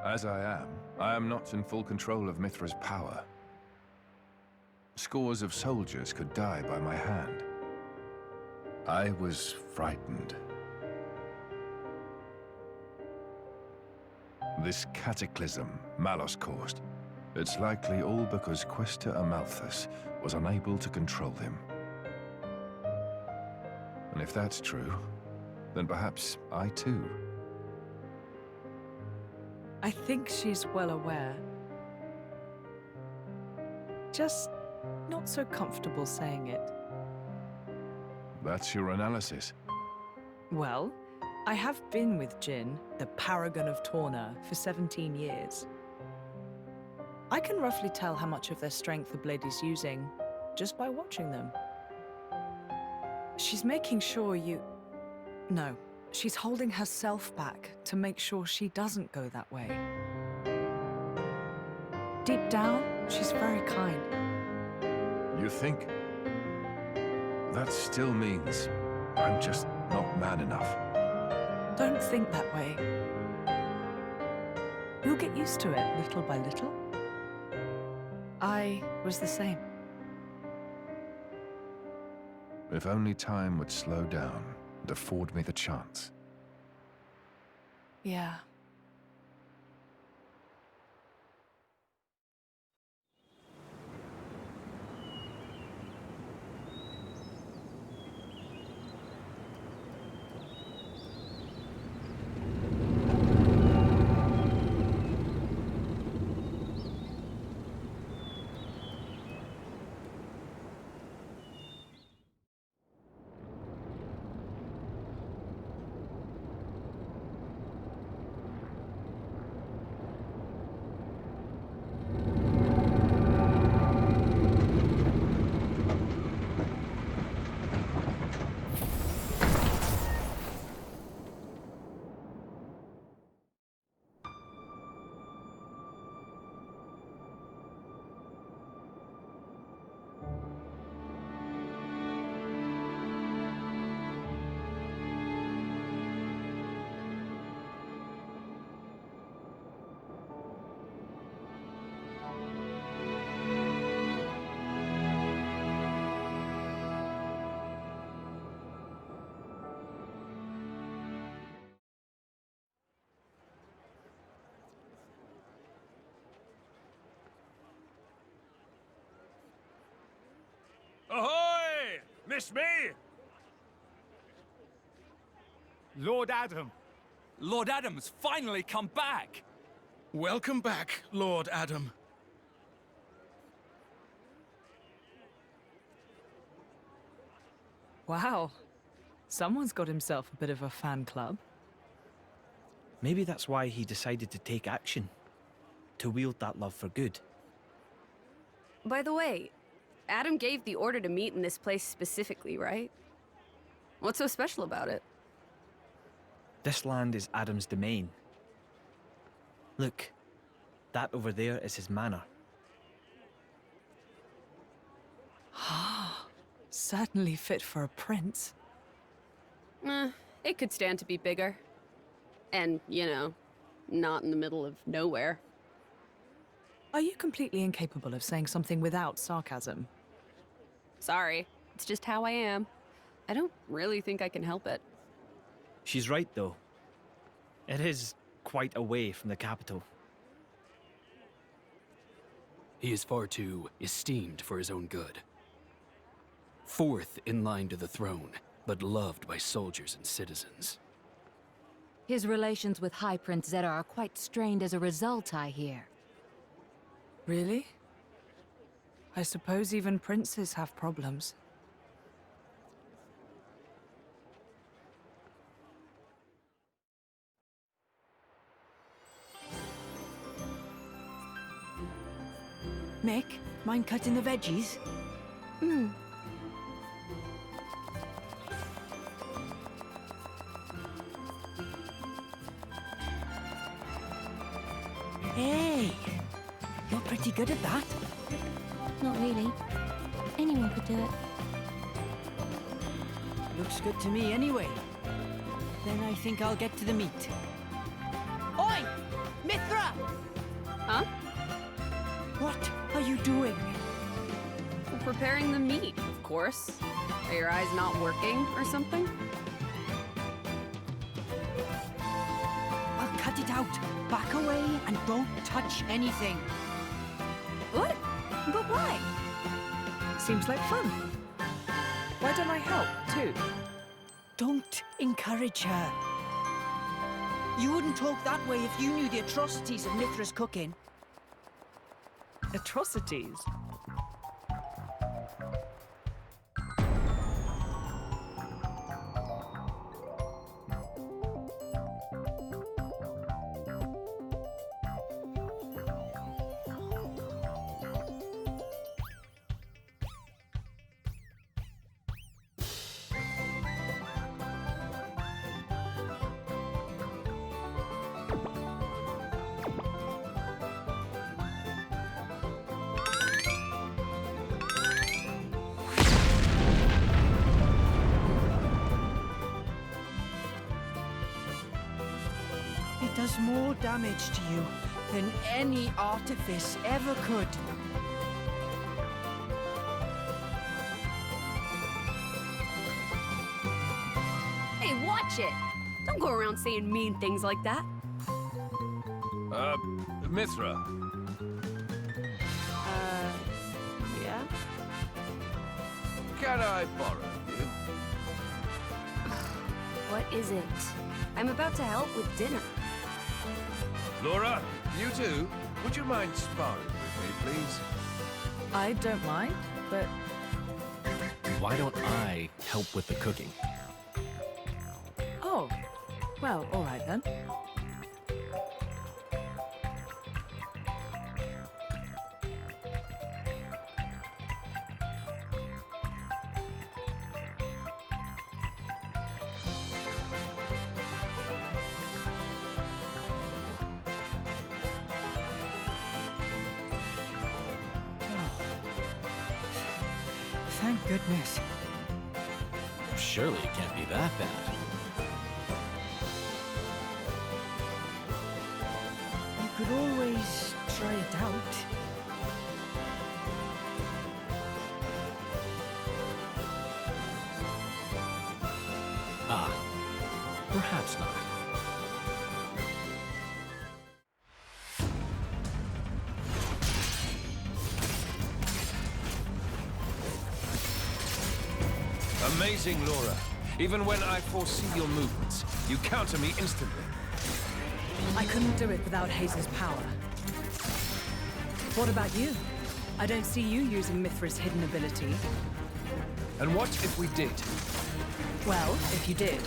As I am not in full control of Mithra's power. Scores of soldiers could die by my hand. I was frightened. This cataclysm Malos caused, it's likely all because Questa Amalthus was unable to control him. And if that's true, then perhaps I too. I think she's well aware. Just not so comfortable saying it. That's your analysis. Well, I have been with Jin, the Paragon of Torna, for 17 years. I can roughly tell how much of their strength the blade is using just by watching them. She's making sure you... No, she's holding herself back to make sure she doesn't go that way. Deep down, she's very kind. You think? That still means I'm just not man enough. Don't think that way. You'll get used to it little by little. I was the same. If only time would slow down and afford me the chance. Yeah. Ahoy! Miss me? Lord Addam. Lord Addam's finally come back! Welcome back, Lord Addam. Wow. Someone's got himself a bit of a fan club. Maybe that's why he decided to take action. To wield that love for good. By the way, Addam gave the order to meet in this place specifically, right? What's so special about it? This land is Addam's domain. Look, that over there is his manor. Certainly fit for a prince. It could stand to be bigger. And, you know, not in the middle of nowhere. Are you completely incapable of saying something without sarcasm? Sorry, it's just how I am. I don't really think I can help it. She's right, though. It is quite away from the capital. He is far too esteemed for his own good. Fourth in line to the throne, but loved by soldiers and citizens. His relations with High Prince Zeta are quite strained as a result, I hear. Really? I suppose even princes have problems. Mick, mind cutting the veggies? Hey! You're pretty good at that. Not really. Anyone could do it. Looks good to me anyway. Then I think I'll get to the meat. Oi! Mithra! Huh? What are you doing? We're preparing the meat, of course. Are your eyes not working or something? I'll cut it out. Back away and don't touch anything. What? But why? Seems like fun. Why don't I help, too? Don't encourage her. You wouldn't talk that way if you knew the atrocities of Mithra's cooking. Atrocities? does more damage to you than any artifice ever could. Hey, watch it! Don't go around saying mean things like that. Mithra. Yeah? Can I borrow you? What is it? I'm about to help with dinner. Laura, you too? Would you mind sparring with me, please? I don't mind, but Why don't I help with the cooking? oh, well, all right then. Thank goodness. Surely it can't be that bad. You could always try it out. Ah, perhaps not. Amazing, Laura. Even when I foresee your movements, you counter me instantly. I couldn't do it without Haze's power. What about you? I don't see you using Mithra's hidden ability. And what if we did? Well, if you did.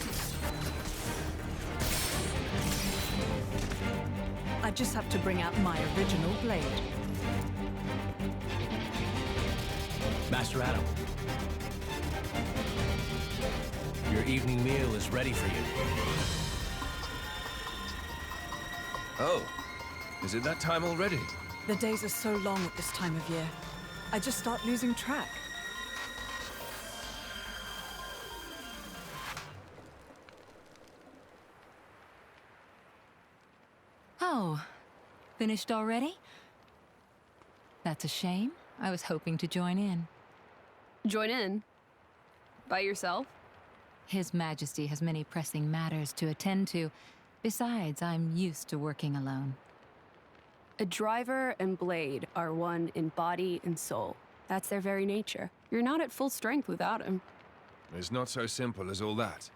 I just have to bring out my original blade. Master Addam. Your evening meal is ready for you. Oh, is it that time already? The days are so long at this time of year. I just start losing track. Oh, finished already? That's a shame. I was hoping to join in. Join in? By yourself? His Majesty has many pressing matters to attend to. Besides, I'm used to working alone. A driver and blade are one in body and soul. That's their very nature. You're not at full strength without him. It's not so simple as all that.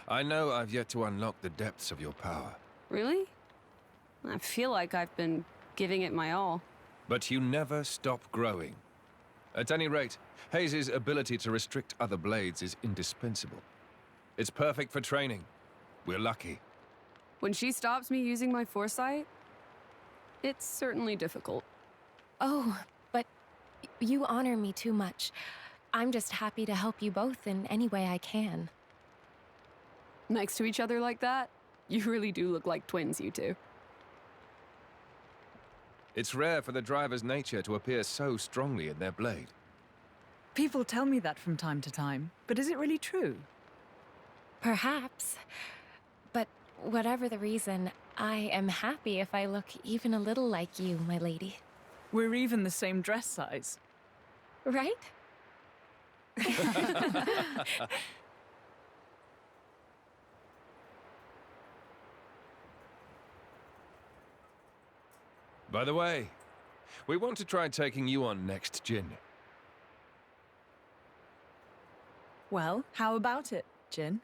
I know I've yet to unlock the depths of your power. Really? I feel like I've been giving it my all. But you never stop growing. At any rate, Haze's ability to restrict other blades is indispensable. It's perfect for training. We're lucky. When she stops me using my foresight, it's certainly difficult. Oh, but you honor me too much. I'm just happy to help you both in any way I can. Next to each other like that, you really do look like twins, you two. It's rare for the driver's nature to appear so strongly in their blade. People tell me that from time to time, but is it really true? Perhaps. But whatever the reason, I am happy if I look even a little like you, my lady. We're even the same dress size. Right? By the way, we want to try taking you on next, Jin. Well, how about it, Jin?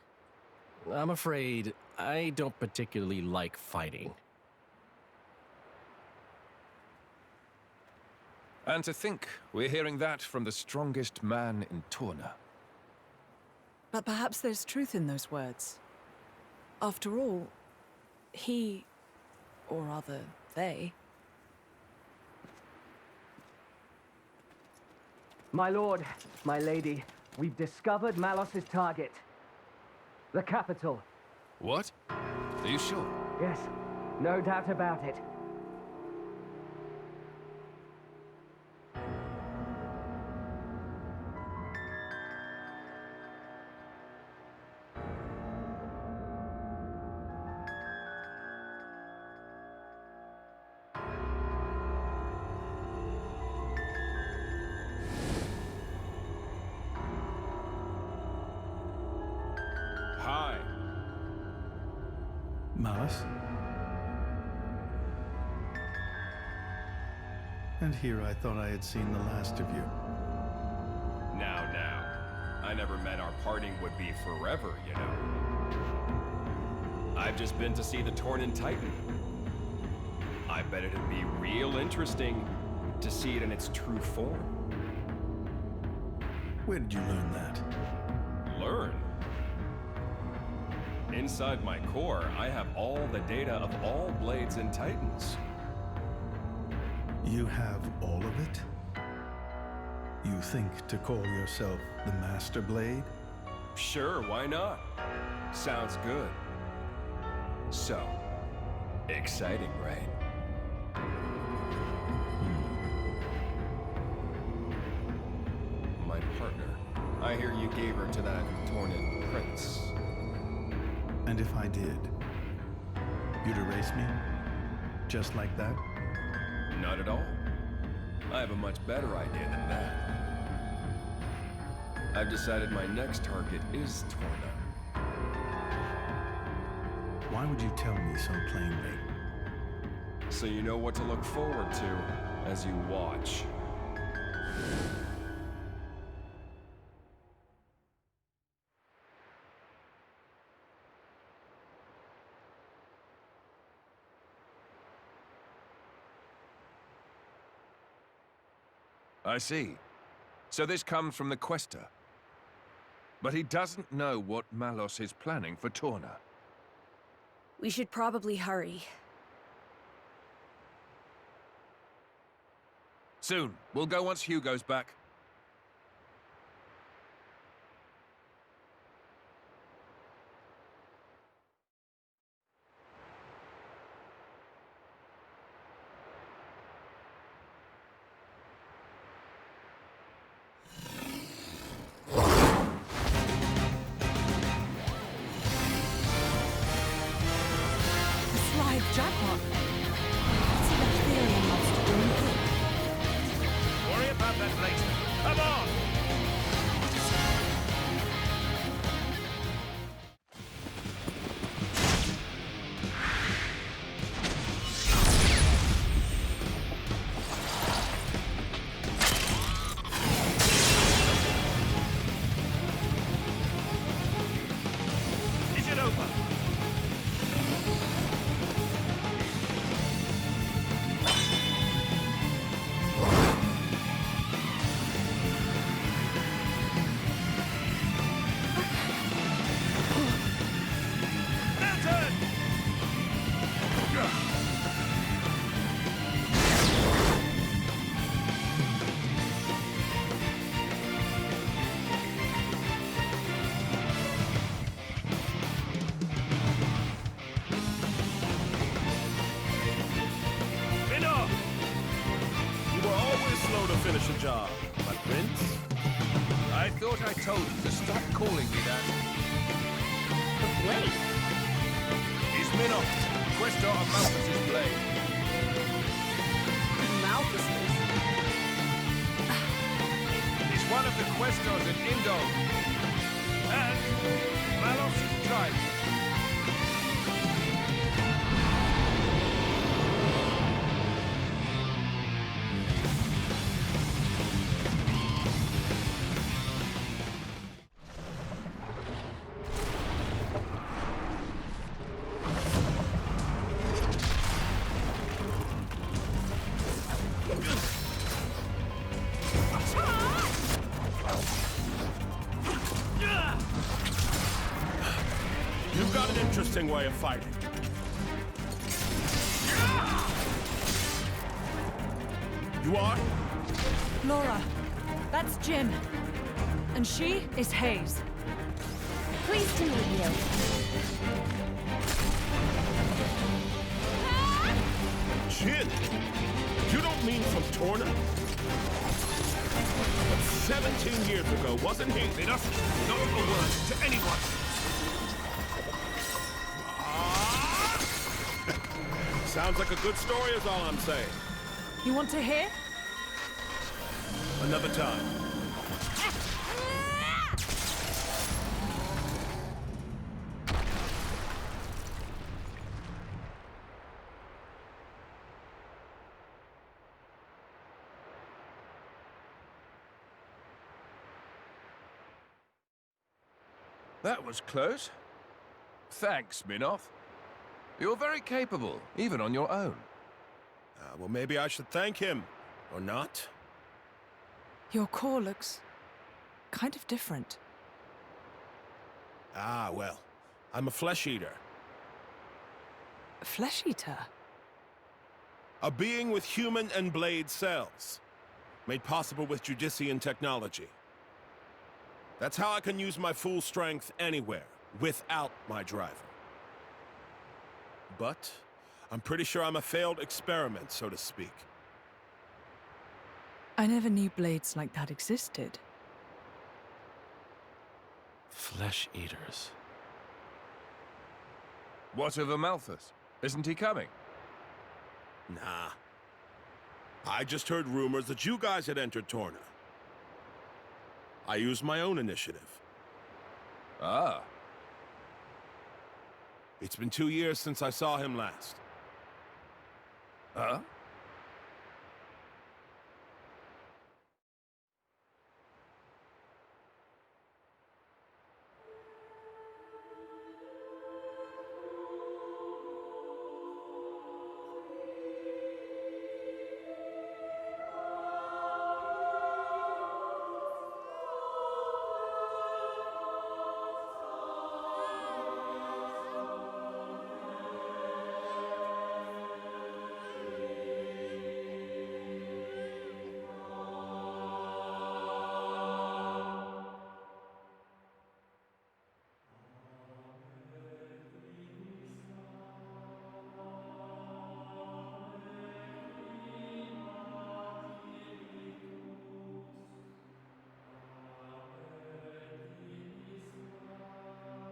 I'm afraid I don't particularly like fighting. And to think we're hearing that from the strongest man in Torna. But perhaps there's truth in those words. After all, he, or rather, they... My lord, my lady, we've discovered Malos' target. The capital. What? Are you sure? Yes, no doubt about it. Malos? And here I thought I had seen the last of you. Now. I never meant our parting would be forever, you know. I've just been to see the Tornan Titan. I bet it'd be real interesting to see it in its true form. Where did you learn that? Learn? Inside my core, I have all the data of all blades and titans. You have all of it? You think to call yourself the Master Blade? Sure, why not? Sounds good. So, exciting, right? My partner. I hear you gave her to that Tornan prince. And if I did, you'd erase me? Just like that? Not at all. I have a much better idea than that. I've decided my next target is Torna. Why would you tell me so plainly? So you know what to look forward to as you watch. I see. So this comes from the Quester. But he doesn't know what Malos is planning for Torna. We should probably hurry. Soon. We'll go once Hugo's back. Finish a job, my prince. I thought I told you to stop calling me that. The blade? He's Minoth, Questor of Malthus's blade. Malthus's? He's one of the Questors in Indol. And Malos' tribe. You've got an interesting way of fighting. You are? Laura, that's Jim. And she is Hayes. Pleased to meet you. Jin? You don't mean from Torna? But 17 years ago, wasn't he? Enough! Not a word to anyone! Sounds like a good story is all I'm saying. You want to hear? Another time. That was close. Thanks, Minoth. You're very capable, even on your own. Well, maybe I should thank him. Or not? Your core looks kind of different. Ah, well, I'm a flesh eater. A flesh eater? A being with human and blade cells. Made possible with Judician technology. That's how I can use my full strength anywhere, without my driver. But I'm pretty sure I'm a failed experiment, so to speak. I never knew blades like that existed. Flesh eaters. What of Amalthus? Isn't he coming? Nah. I just heard rumors that you guys had entered Torna. I used my own initiative. Ah. It's been 2 years since I saw him last. Huh?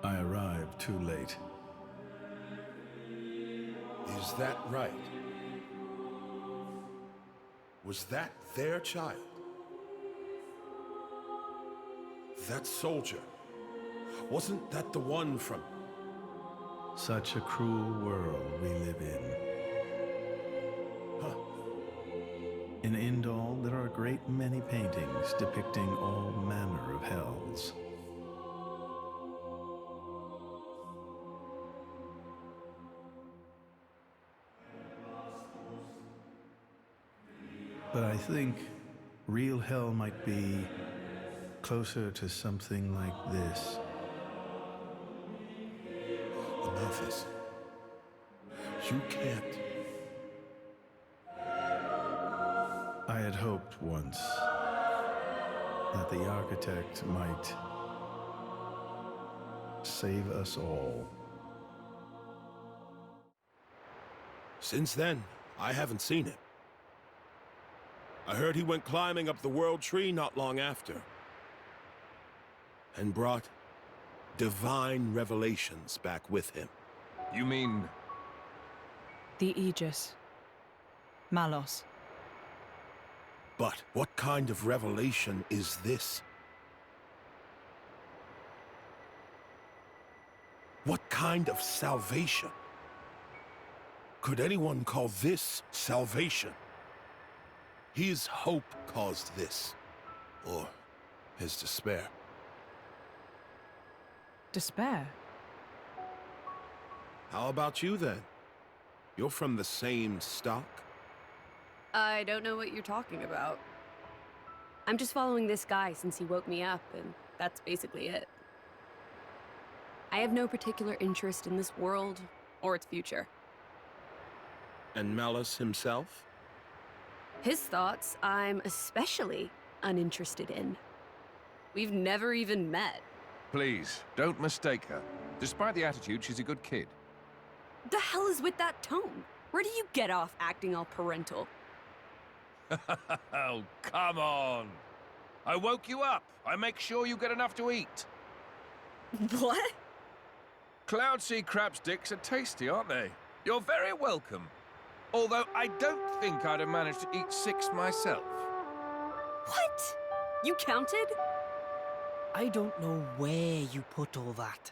I arrived too late. Is that right? Was that their child? That soldier? Wasn't that the one from... Such a cruel world we live in. Huh. In Indal, there are a great many paintings depicting all manner of hells. But I think real hell might be closer to something like this. Amalthus, you can't. I had hoped once that the architect might save us all. Since then, I haven't seen him. I heard he went climbing up the World Tree not long after. And brought divine revelations back with him. You mean... The Aegis. Malos. But what kind of revelation is this? What kind of salvation? Could anyone call this salvation? His hope caused this. Or his despair. Despair? How about you then? You're from the same stock? I don't know what you're talking about. I'm just following this guy since he woke me up, and that's basically it. I have no particular interest in this world or its future. And Malos himself? His thoughts, I'm especially uninterested in. We've never even met. Please, don't mistake her. Despite the attitude, she's a good kid. The hell is with that tone? Where do you get off acting all parental? Oh, come on. I woke you up. I make sure you get enough to eat. What? Cloud sea crab sticks are tasty, aren't they? You're very welcome. Although I don't think I'd have managed to eat 6 myself. What? You counted? I don't know where you put all that.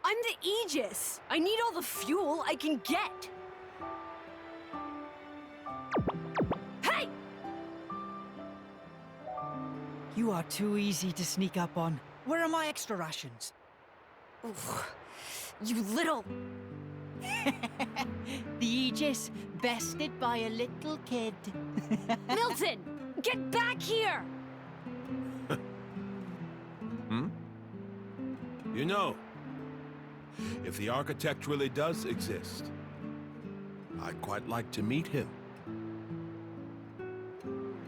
I'm the Aegis. I need all the fuel I can get. Hey! You are too easy to sneak up on. Where are my extra rations? Oof. You little... The Aegis, bested by a little kid. Milton! Get back here! You know, if the architect really does exist, I'd quite like to meet him.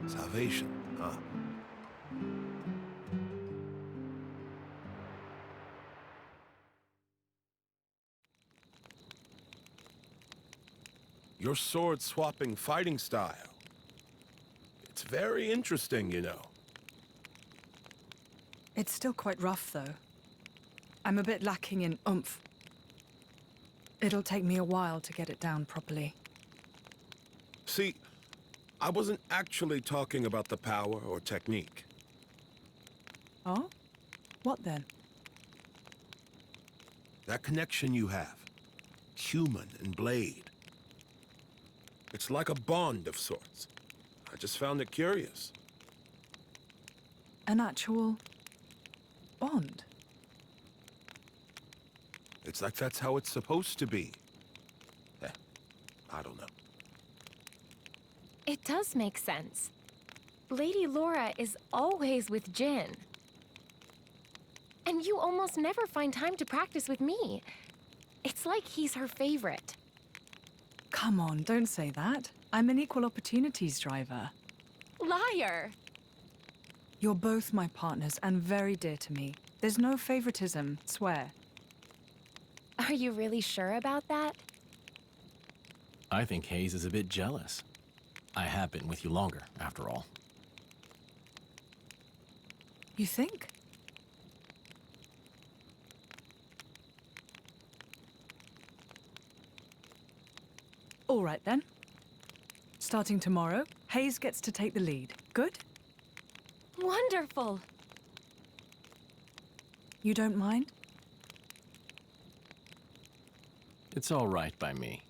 Salvation, huh? Your sword-swapping fighting style. It's very interesting, you know. It's still quite rough, though. I'm a bit lacking in oomph. It'll take me a while to get it down properly. See, I wasn't actually talking about the power or technique. Oh? What then? That connection you have. Human and blade. It's like a bond of sorts. I just found it curious. An actual... bond? It's like that's how it's supposed to be. I don't know. It does make sense. Lady Laura is always with Jin. And you almost never find time to practice with me. It's like he's her favorite. Come on, don't say that. I'm an equal opportunities driver. Liar! You're both my partners and very dear to me. There's no favoritism, swear. Are you really sure about that? I think Hayes is a bit jealous. I have been with you longer, after all. You think? All right then. Starting tomorrow, Hayes gets to take the lead. Good? Wonderful! You don't mind? It's all right by me.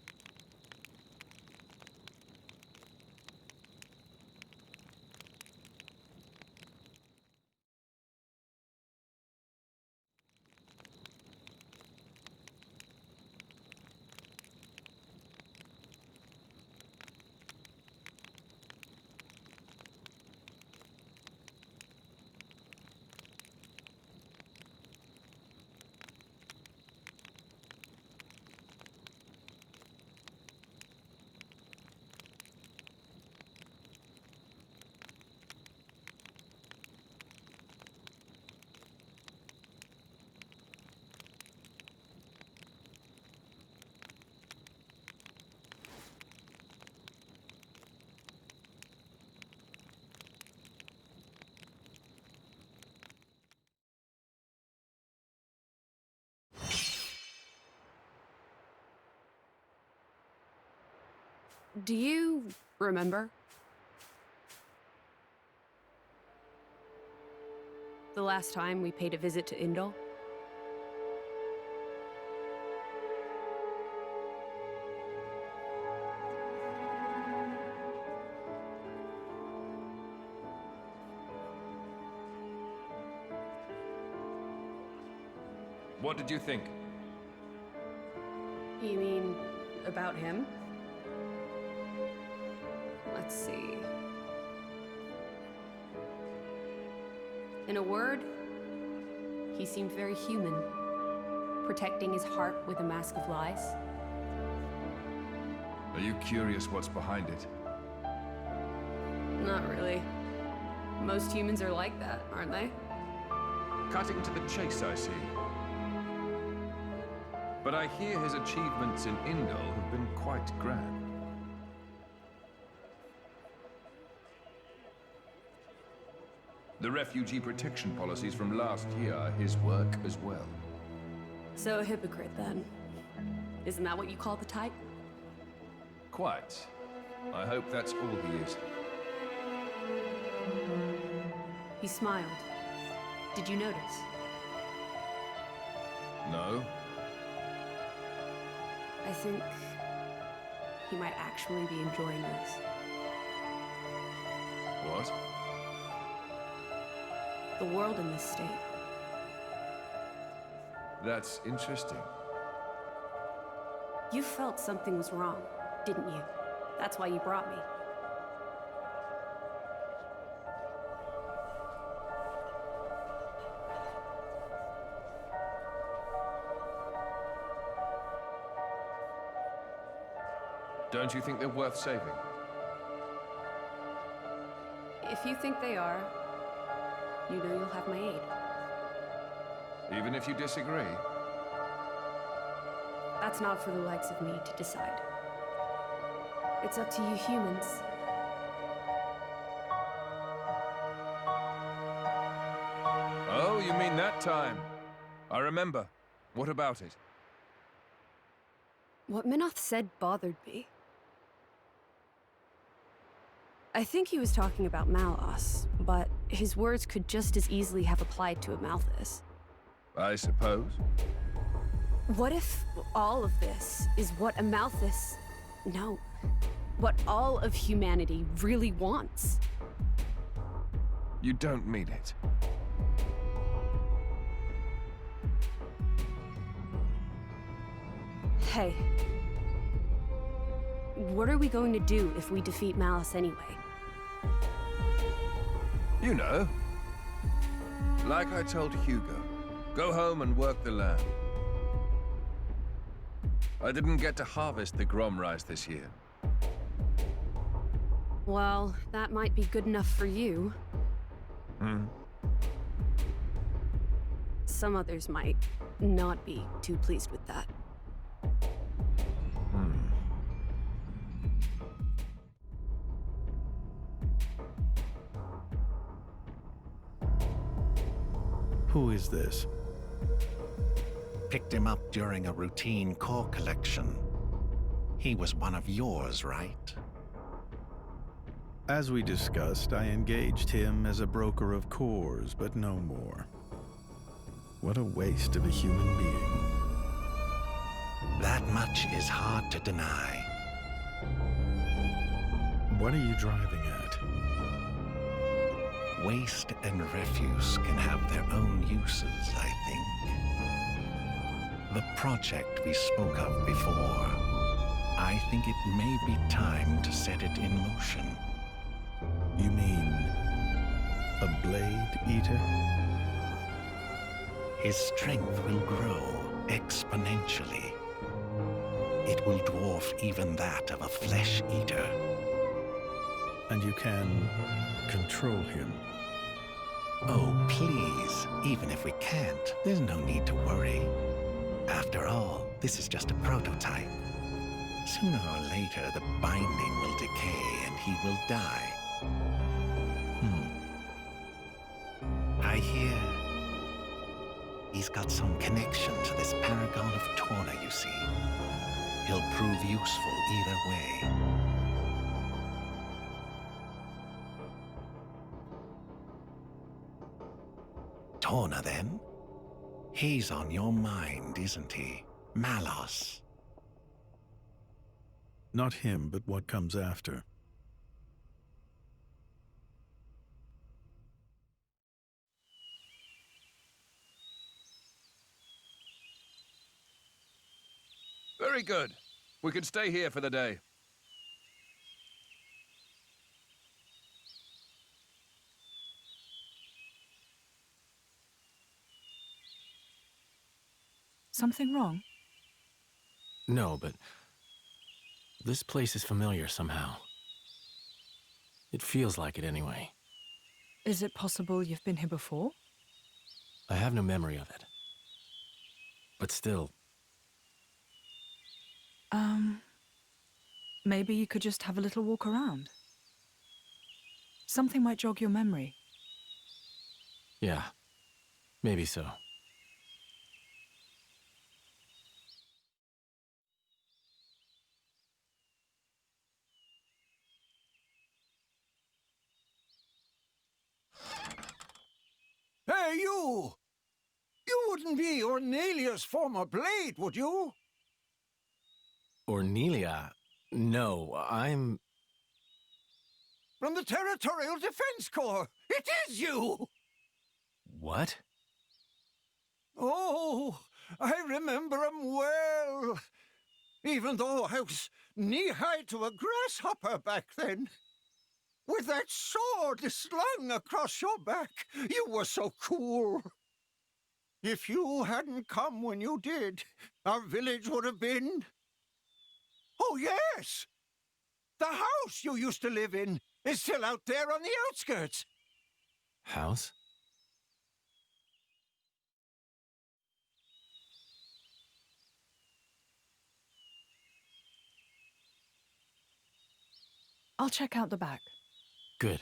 Do you remember? The last time we paid a visit to Indol? What did you think? You mean about him? Let's see. In a word, he seemed very human, protecting his heart with a mask of lies. Are you curious what's behind it? Not really. Most humans are like that, aren't they? Cutting to the chase, I see. But I hear his achievements in Indol have been quite grand. The refugee protection policies from last year are his work as well. So a hypocrite, then. Isn't that what you call the type? Quite. I hope that's all he is. He smiled. Did you notice? No? I think he might actually be enjoying this. What? The world in this state. That's interesting. You felt something was wrong, didn't you? That's why you brought me. Don't you think they're worth saving? If you think they are, you know you'll have my aid. Even if you disagree? That's not for the likes of me to decide. It's up to you humans. Oh, you mean that time? I remember. What about it? What Minoth said bothered me. I think he was talking about Malos, but his words could just as easily have applied to a Malthus. I suppose. What if all of this is what a Malthus... No. What all of humanity really wants? You don't mean it. Hey. What are we going to do if we defeat Malos anyway? You know. Like I told Hugo, go home and work the land. I didn't get to harvest the Grom rice this year. Well, that might be good enough for you. Some others might not be too pleased with that. Who is this? Picked him up during a routine core collection. He was one of yours, right? As we discussed, I engaged him as a broker of cores, but no more. What a waste of a human being. That much is hard to deny. What are you driving at? Waste and refuse can have their own uses, I think. The project we spoke of before, I think it may be time to set it in motion. You mean a blade eater? His strength will grow exponentially. It will dwarf even that of a flesh eater. And you can control him? Oh, please. Even if we can't, there's no need to worry. After all, this is just a prototype. Sooner or later, the binding will decay and he will die. I hear he's got some connection to this Paragon of Torna, you see. He'll prove useful either way. Torna, then? He's on your mind, isn't he? Malos. Not him, but what comes after. Very good. We can stay here for the day. Something wrong? No, but this place is familiar somehow. It feels like it anyway. Is it possible you've been here before? I have no memory of it. But still... Maybe you could just have a little walk around. Something might jog your memory. Yeah, maybe so. Hey, you! You wouldn't be Ornelia's former blade, would you? Ornelia? No, I'm... From the Territorial Defense Corps! It is you! What? Oh, I remember 'em well. Even though I was knee-high to a grasshopper back then. With that sword slung across your back, you were so cool. If you hadn't come when you did, our village would have been... Oh, yes! The house you used to live in is still out there on the outskirts. House? I'll check out the back. Good.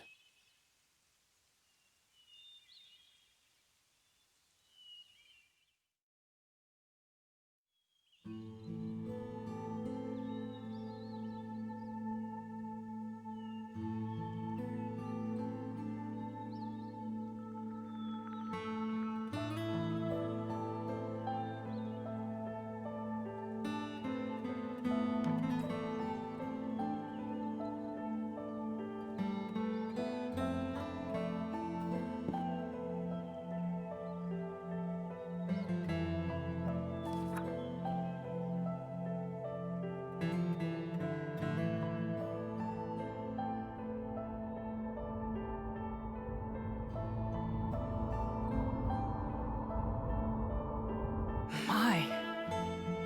My,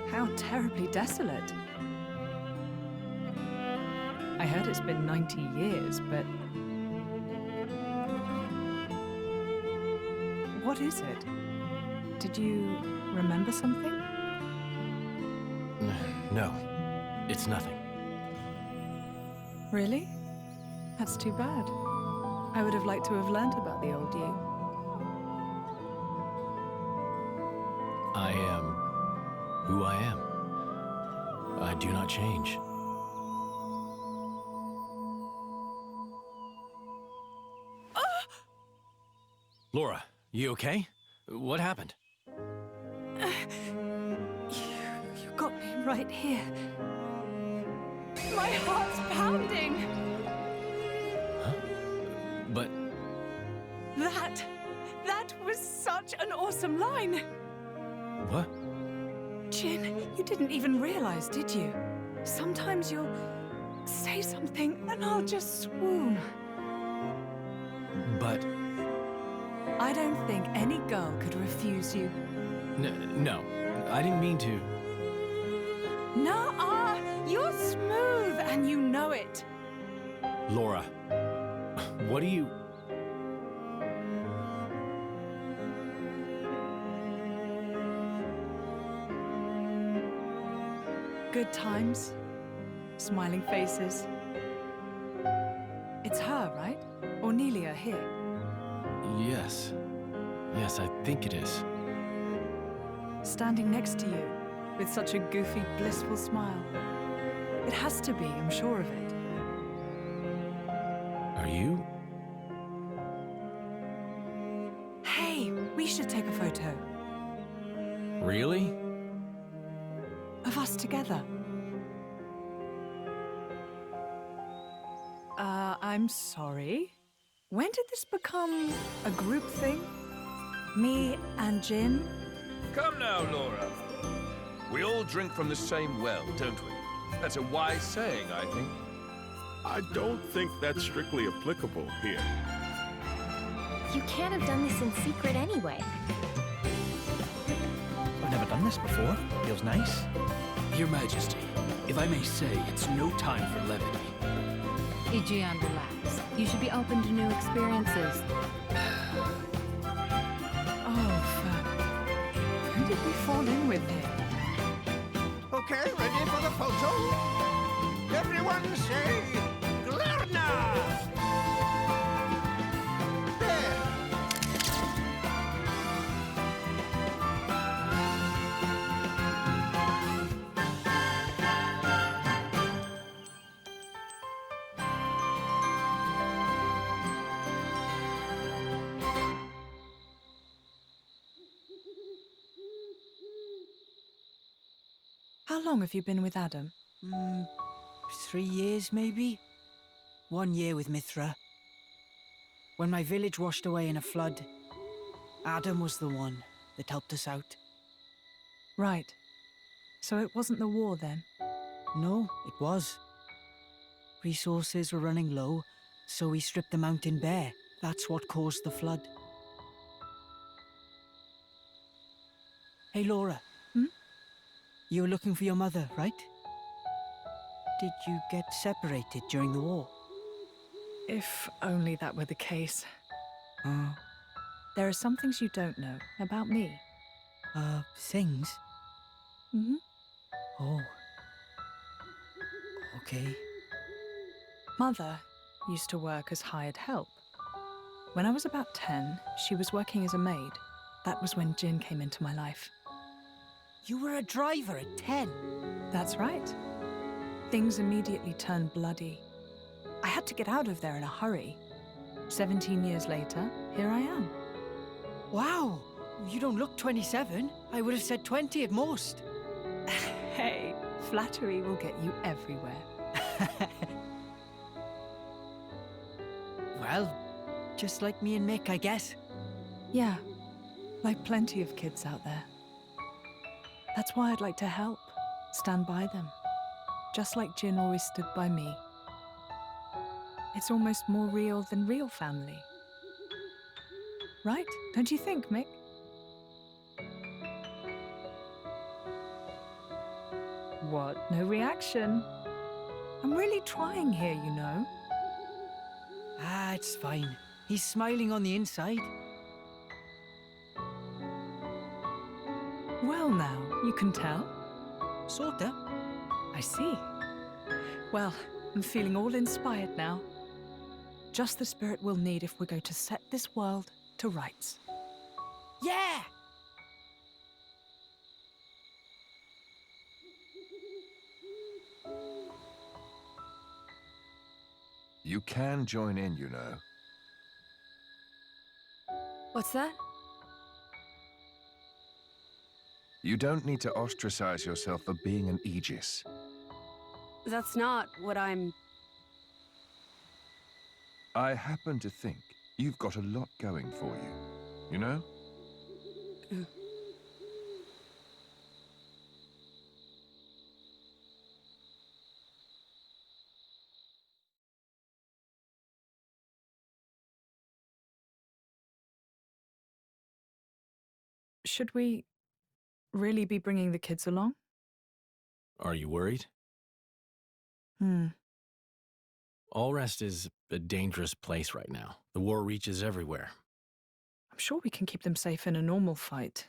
how terribly desolate. I heard it's been 90 years, but... What is it? Did you remember something? No, it's nothing. Really? That's too bad. I would have liked to have learned about the old you. I am who I am. I do not change. Laura, you okay? What happened? You got me right here. My heart's pounding! Huh? But... That was such an awesome line! What? Jin, you didn't even realize, did you? Sometimes you'll say something and I'll just swoon. But... I don't think any girl could refuse you. No, I didn't mean to. Nuh-uh! You're smooth and you know it. Laura, what do you... Good times, smiling faces. It's her, right? Or Nelia here? Yes. Yes, I think it is. Standing next to you, with such a goofy, blissful smile. It has to be, I'm sure of it. Are you? Hey, we should take a photo. Really? Of us together. I'm sorry. When did this become a group thing? Me and Jin? Come now, Laura. We all drink from the same well, don't we? That's a wise saying, I think. I don't think that's strictly applicable here. You can't have done this in secret anyway. I've never done this before. Feels nice. Your Majesty, if I may say, it's no time for levity. Ijian, relax. You should be open to new experiences. Oh, fuck. Who did we fall in with here? Okay, ready for the photo? Everyone say, Glarna! There! How long have you been with Addam? 3 years, maybe? 1 year with Mithra. When my village washed away in a flood, Addam was the one that helped us out. Right. So it wasn't the war then? No, it was. Resources were running low, so we stripped the mountain bare. That's what caused the flood. Hey, Laura. You were looking for your mother, right? Did you get separated during the war? If only that were the case. Oh. There are some things you don't know about me. Things? Mm-hmm. Oh. Okay. Mother used to work as hired help. When I was about 10, she was working as a maid. That was when Jin came into my life. You were a driver at 10? That's right. Things immediately turned bloody. I had to get out of there in a hurry. 17 years later, here I am. Wow! You don't look 27. I would have said 20 at most. Hey, flattery will get you everywhere. Well, just like me and Mick, I guess. Yeah, like plenty of kids out there. That's why I'd like to help, stand by them, just like Jin always stood by me. It's almost more real than real family. Right? Don't you think, Mick? What? No reaction? I'm really trying here, you know. Ah, it's fine. He's smiling on the inside. Well now, you can tell. Sorta. I see. Well, I'm feeling all inspired now. Just the spirit we'll need if we're going to set this world to rights. Yeah! You can join in, you know. What's that? You don't need to ostracize yourself for being an Aegis. That's not what I'm... I happen to think you've got a lot going for you, you know? Should we really be bringing the kids along? Are you worried? Allrest is a dangerous place right now. The war reaches everywhere. I'm sure we can keep them safe in a normal fight.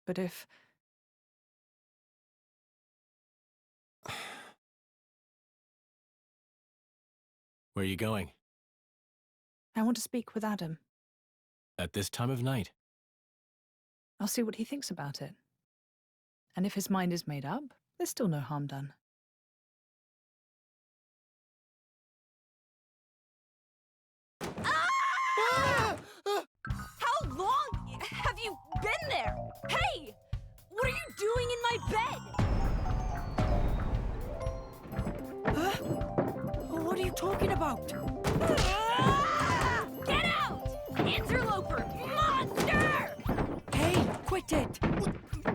But if... Where are you going? I want to speak with Addam. At this time of night? I'll see what he thinks about it. And if his mind is made up, there's still no harm done. How long have you been there? Hey! What are you doing in my bed? What are you talking about? Get out! Interloper! Monster! Hey, quit it!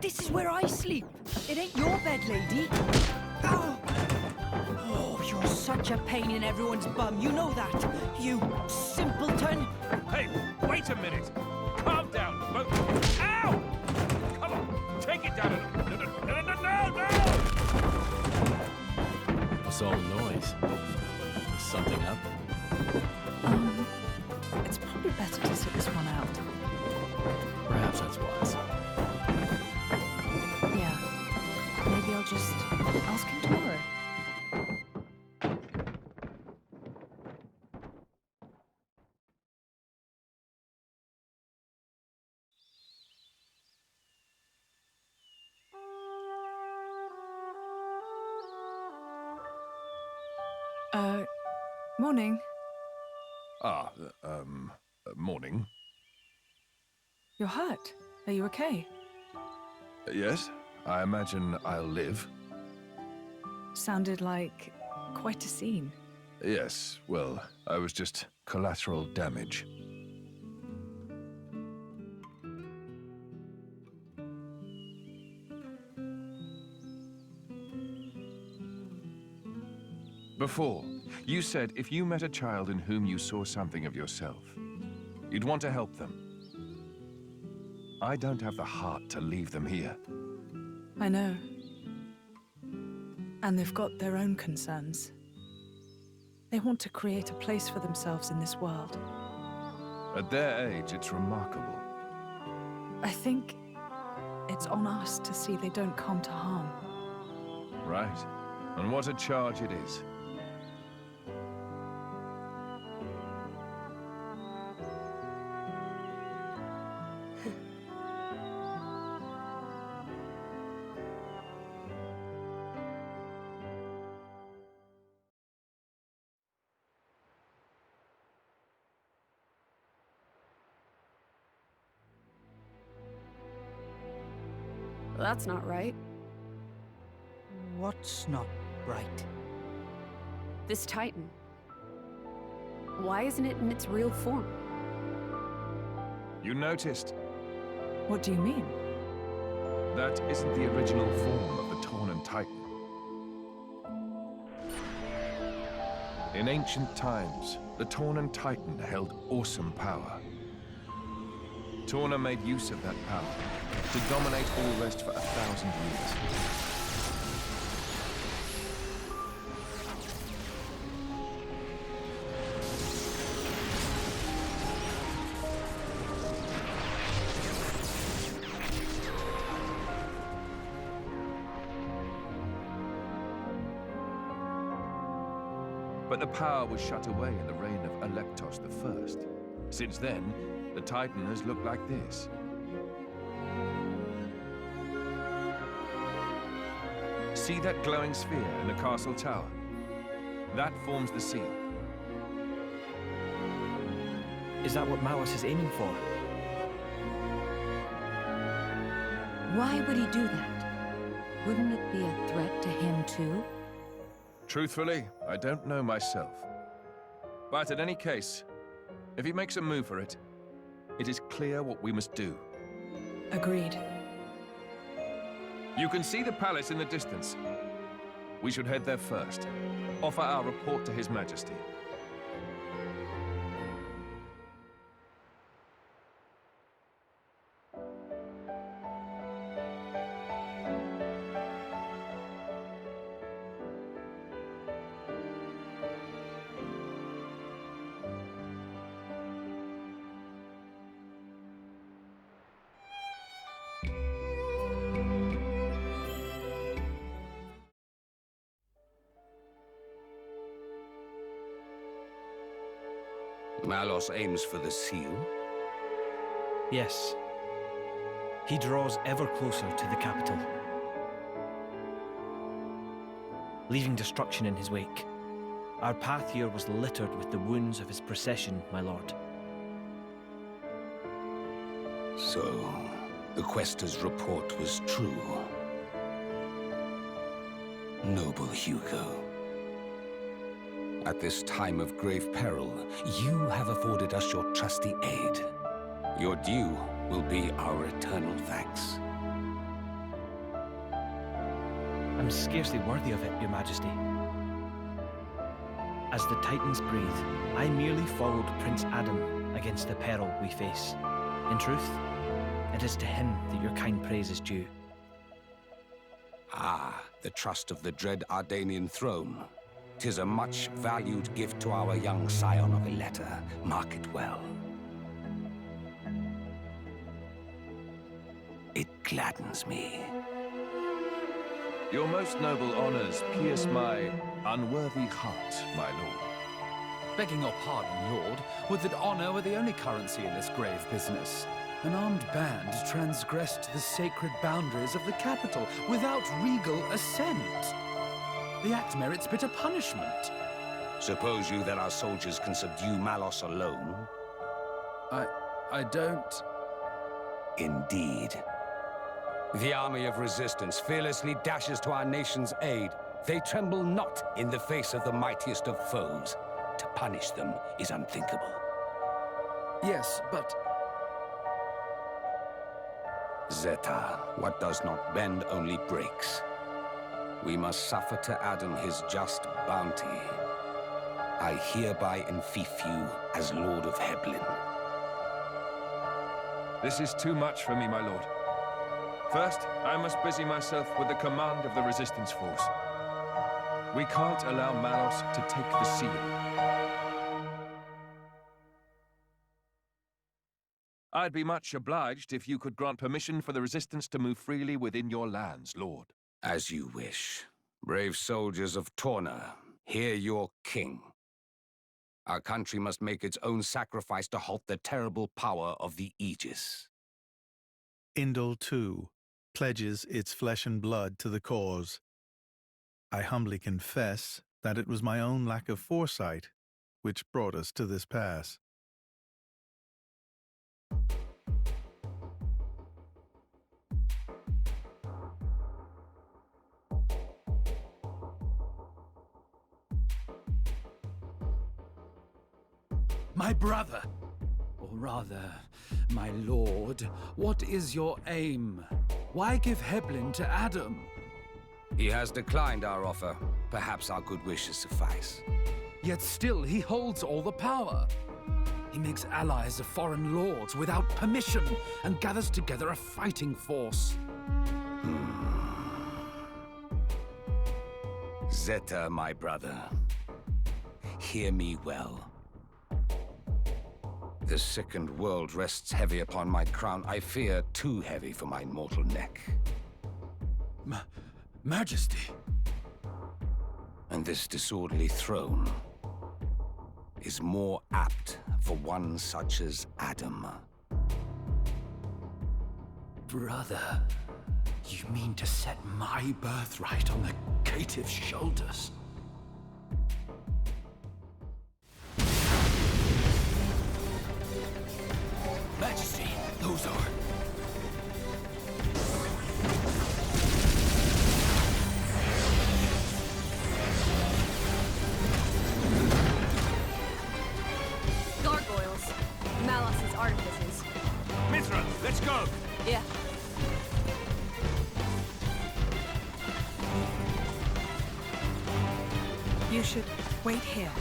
This is where I sleep. It ain't your bed, lady. Oh, you're such a pain in everyone's bum. You know that, you simpleton. Hey, wait a minute. Calm down. Ow! Come on, take it down. No! What's all the noise? Is something up? It's probably better to sit this one out. Perhaps that's wise. Yeah. Maybe I'll just ask him tomorrow. Morning. Morning. You're hurt. Are you okay? Yes, I imagine I'll live. Sounded like quite a scene. Yes, well, I was just collateral damage. Before, you said if you met a child in whom you saw something of yourself, you'd want to help them. I don't have the heart to leave them here. I know. And they've got their own concerns. They want to create a place for themselves in this world. At their age, it's remarkable. I think it's on us to see they don't come to harm. Right. And what a charge it is. That's not right. What's not right? This Titan. Why isn't it in its real form? You noticed? What do you mean? That isn't the original form of the Tornan Titan. In ancient times, the Tornan Titan held awesome power. Torna made use of that power to dominate all rest for 1,000 years. But the power was shut away in the reign of Electos I. Since then, the Titan has looked like this. See that glowing sphere in the castle tower? That forms the seal. Is that what Malos is aiming for? Why would he do that? Wouldn't it be a threat to him too? Truthfully, I don't know myself. But in any case, if he makes a move for it, it is clear what we must do. Agreed. You can see the palace in the distance. We should head there first. Offer our report to His Majesty. Malos aims for the seal? Yes. He draws ever closer to the capital, leaving destruction in his wake. Our path here was littered with the wounds of his procession, my lord. So, the Quester's report was true. Noble Hugo. At this time of grave peril, you have afforded us your trusty aid. Your due will be our eternal thanks. I'm scarcely worthy of it, Your Majesty. As the Titans breathe, I merely followed Prince Addam against the peril we face. In truth, it is to him that your kind praise is due. Ah, the trust of the dread Ardainian throne. 'Tis a much-valued gift to our young scion of Ileta. Mark it well. It gladdens me. Your most noble honors pierce my unworthy heart, my lord. Begging your pardon, Lord, would that honor were the only currency in this grave business. An armed band transgressed the sacred boundaries of the capital without regal assent. The act merits bitter punishment. Suppose you that our soldiers can subdue Malos alone? I don't... Indeed. The army of resistance fearlessly dashes to our nation's aid. They tremble not in the face of the mightiest of foes. To punish them is unthinkable. Yes, but... Zeta, what does not bend only breaks. We must suffer to Addam his just bounty. I hereby enfeoff you as Lord of Heblin. This is too much for me, my lord. First, I must busy myself with the command of the Resistance force. We can't allow Malos to take the seal. I'd be much obliged if you could grant permission for the Resistance to move freely within your lands, Lord. As you wish. Brave soldiers of Torna, hear your king. Our country must make its own sacrifice to halt the terrible power of the Aegis. Indol, too, pledges its flesh and blood to the cause. I humbly confess that it was my own lack of foresight which brought us to this pass. My brother, or rather, my lord, what is your aim? Why give Heblin to Addam? He has declined our offer. Perhaps our good wishes suffice. Yet still he holds all the power. He makes allies of foreign lords without permission and gathers together a fighting force. Zeta, my brother, hear me well. The sickened world rests heavy upon my crown. I fear too heavy for my mortal neck. Majesty. And this disorderly throne is more apt for one such as Addam. Brother, you mean to set my birthright on the caitiff's shoulders? Majesty, those are... Gargoyles. Malos' artifices. Mithra, let's go! Yeah. You should wait here.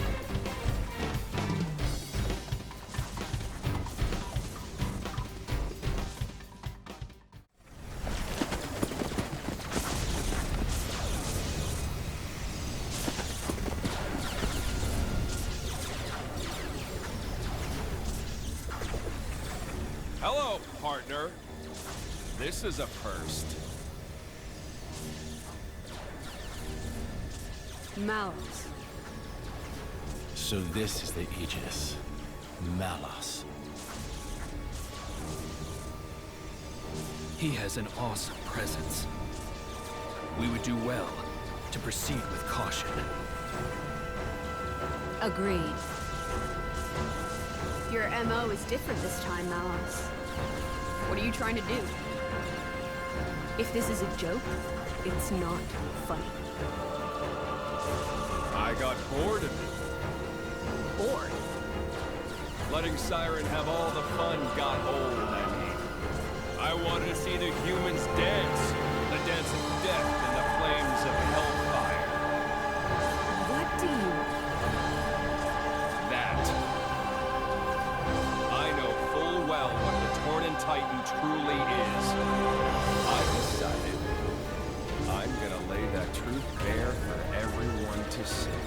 Hello, partner. This is a first. Malos. So this is the Aegis. Malos. He has an awesome presence. We would do well to proceed with caution. Agreed. Your MO is different this time, Malos. What are you trying to do? If this is a joke, it's not funny. I got bored of it. Bored? Letting Siren have all the fun got old, I mean. I wanted to see the humans dance. The dance of death in the flames of hellfire. What do you... That. I know full well what the Tornan Titan truly is. I decided I'm gonna lay that truth bare for everyone to see.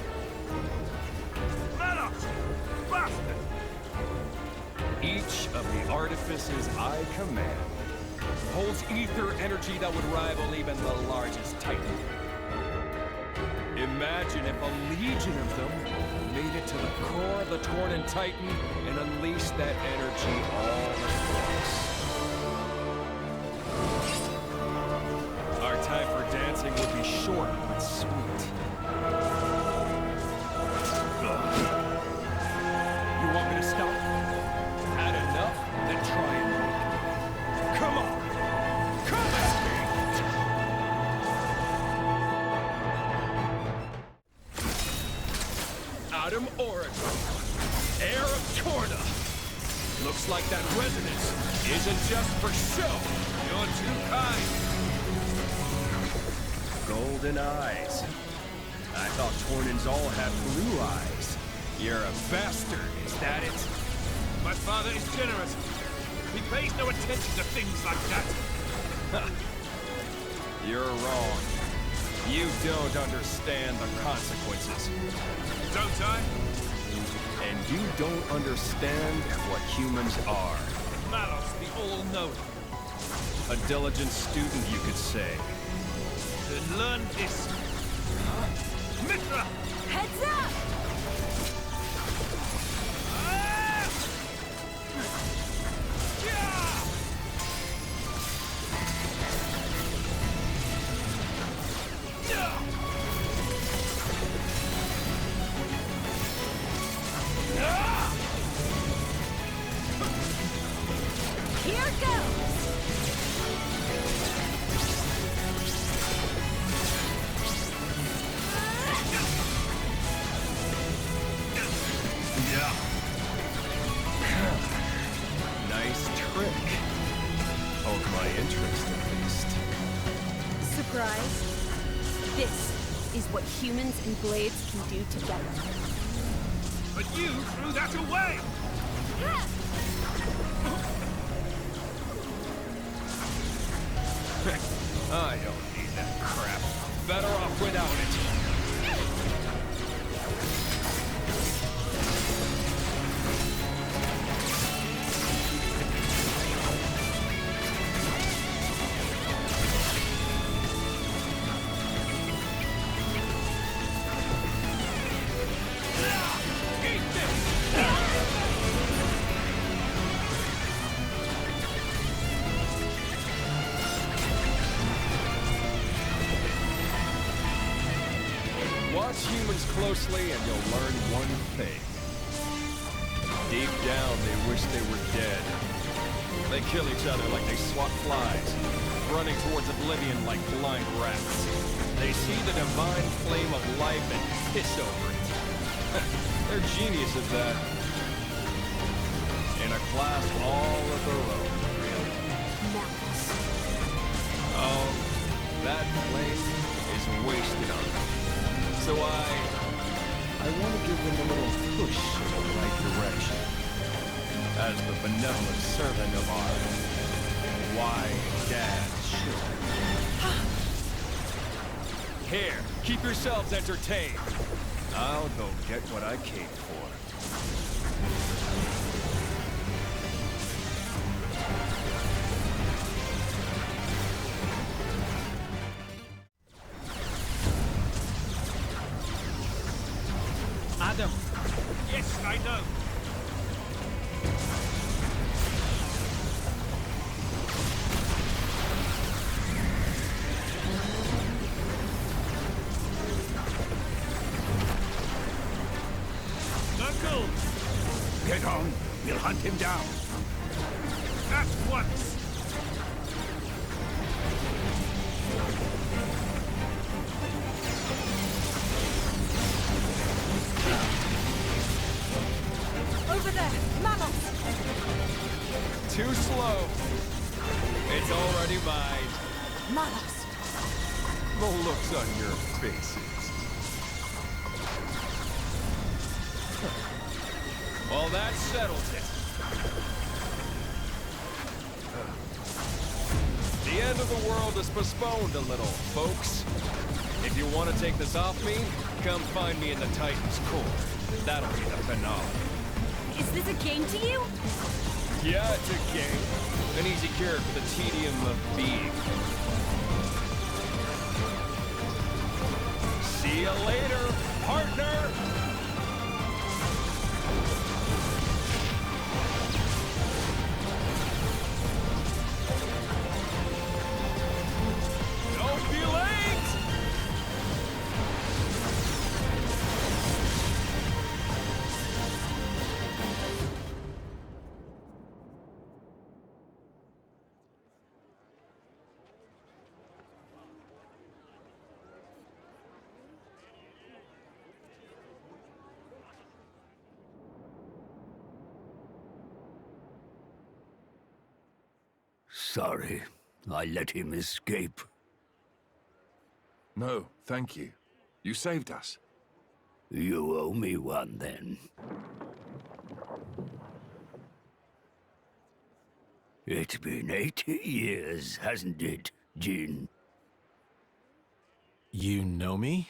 Malos! Bastard! Each of the artifices I command holds ether energy that would rival even the largest Titan. Imagine if a legion of them made it to the core of the Tornan Titan and unleashed that energy all at once. Our time for dancing would be short but sweet. You want me to stop? Had enough? Then try and make me. Come on! Come at me! Addam Auresco, heir of Torna. Looks like that resonance isn't just for show. You're too kind. Golden eyes. I thought Tornans all had blue eyes. You're a bastard, is that it? My father is generous. He pays no attention to things like that. You're wrong. You don't understand the consequences. Don't I? And you don't understand what humans are. Malos, the all-knowing. A diligent student, you could say. Then learn this. Mithra! Heads up! Here goes! Nice trick. Poke my interest, at least. Surprise? This is what humans and blades can do together. But you threw that away! I don't need that crap. Better off without it. Watch humans closely and you'll learn one thing. Deep down, they wish they were dead. They kill each other like they swat flies, running towards oblivion like blind rats. They see the divine flame of life and piss over it. They're genius at that. In a class all of their own, really. Oh, that flame is wasted on them. So I want to give them a little push in the right direction. As the benevolent servant of our wise dad should. Here, keep yourselves entertained. I'll go get what I came for. Addam. Yes, I know. Uncle! Get on. We'll hunt him down. At once! Over there! Malos! Too slow. It's already mine. Malos! The looks on your faces. Well, that settles it. The end of the world is postponed a little, folks. If you want to take this off me, come find me in the Titan's core. That'll be the finale. Is this a game to you? Yeah, it's a game. An easy cure for the tedium of being. See you later, partner! Don't be late! Sorry, I let him escape. No, thank you. You saved us. You owe me one, then. It's been 80 years, hasn't it, Jin? You know me?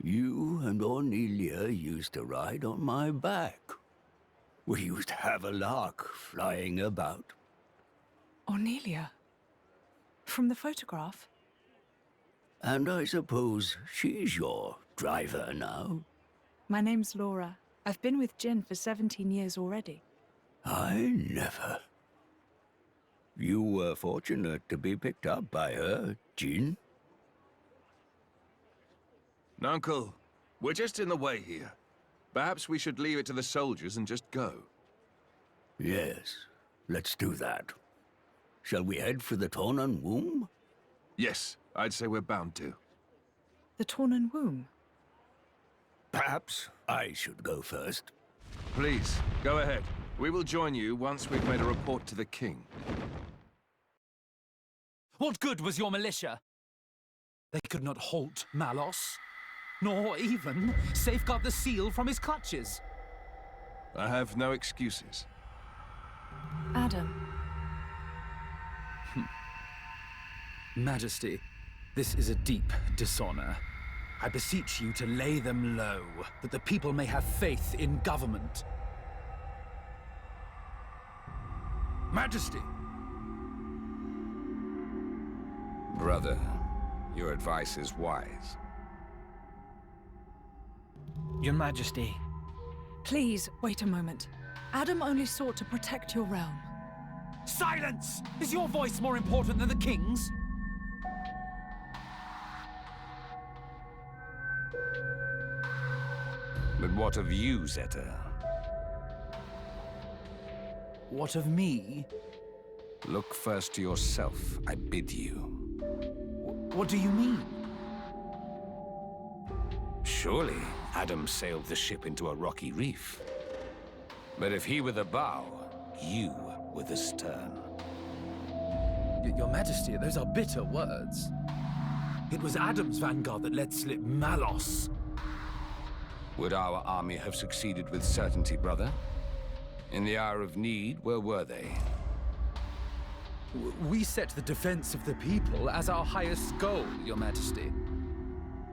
You and Ornelia used to ride on my back. We used to have a lark flying about. Ornelia? From the photograph? And I suppose she's your driver now? My name's Laura. I've been with Jin for 17 years already. I never. You were fortunate to be picked up by her, Jin. Uncle, we're just in the way here. Perhaps we should leave it to the soldiers and just go. Yes, let's do that. Shall we head for the Tornan womb? Yes, I'd say we're bound to. The Tornan womb? Perhaps I should go first. Please, go ahead. We will join you once we've made a report to the king. What good was your militia? They could not halt Malos, nor even safeguard the seal from his clutches. I have no excuses. Addam. Majesty, this is a deep dishonor. I beseech you to lay them low, that the people may have faith in government. Majesty! Brother, your advice is wise. Your Majesty. Please, wait a moment. Addam only sought to protect your realm. Silence! Is your voice more important than the king's? But what of you, Zeta? What of me? Look first to yourself, I bid you. What do you mean? Surely, Addam sailed the ship into a rocky reef. But if he were the bow, you were the stern. Your Majesty, those are bitter words. It was Addam's vanguard that let slip Malos. Would our army have succeeded with certainty, brother? In the hour of need, where were they? We set the defense of the people as our highest goal, Your Majesty.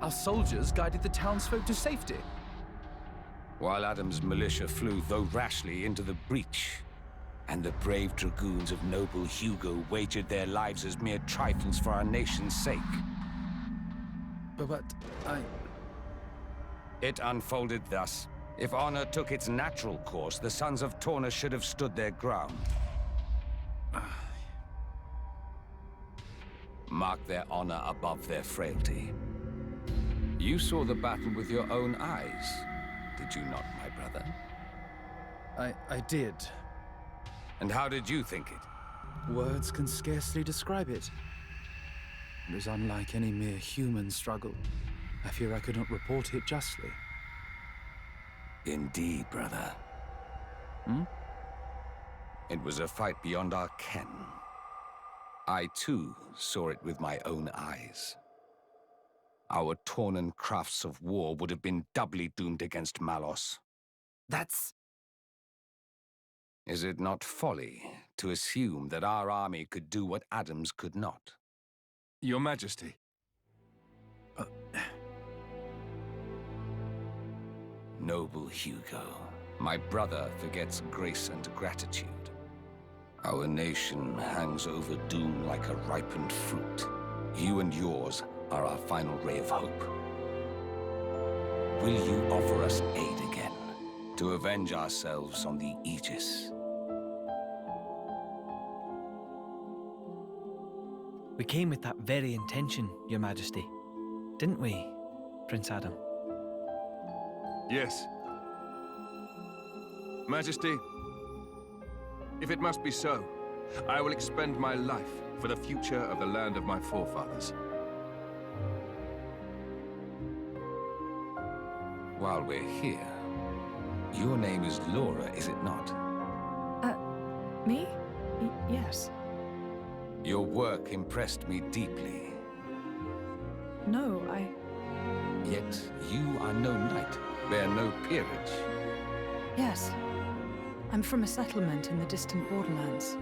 Our soldiers guided the townsfolk to safety. While Addam's militia flew, though rashly, into the breach, and the brave dragoons of noble Hugo wagered their lives as mere trifles for our nation's sake. But It unfolded thus. If honor took its natural course, the sons of Torna should have stood their ground. Mark their honor above their frailty. You saw the battle with your own eyes, did you not, my brother? I did. And how did you think it? Words can scarcely describe it. It was unlike any mere human struggle. I fear I could not report it justly. Indeed, brother. It was a fight beyond our ken. I, too, saw it with my own eyes. Our Tornan crafts of war would have been doubly doomed against Malos. That's... Is it not folly to assume that our army could do what Addam's could not? Your Majesty. Noble Hugo, my brother forgets grace and gratitude. Our nation hangs over doom like a ripened fruit. You and yours are our final ray of hope. Will you offer us aid again, to avenge ourselves on the Aegis? We came with that very intention, Your Majesty. Didn't we, Prince Addam? Yes. Majesty, if it must be so, I will expend my life for the future of the land of my forefathers. While we're here, your name is Laura, is it not? Me? Yes. Your work impressed me deeply. No, Yet you are no knight, bear no peerage. Yes. I'm from a settlement in the distant borderlands.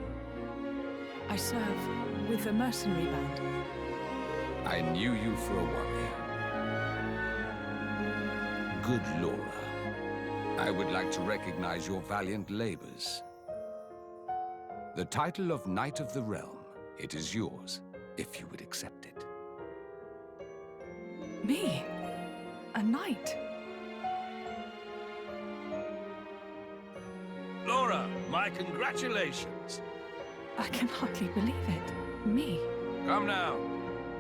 I serve with a mercenary band. I knew you for a warrior. Good Laura. I would like to recognize your valiant labors. The title of Knight of the Realm, it is yours, if you would accept it. Me? A knight? Laura, my congratulations. I can hardly believe it. Me? Come now.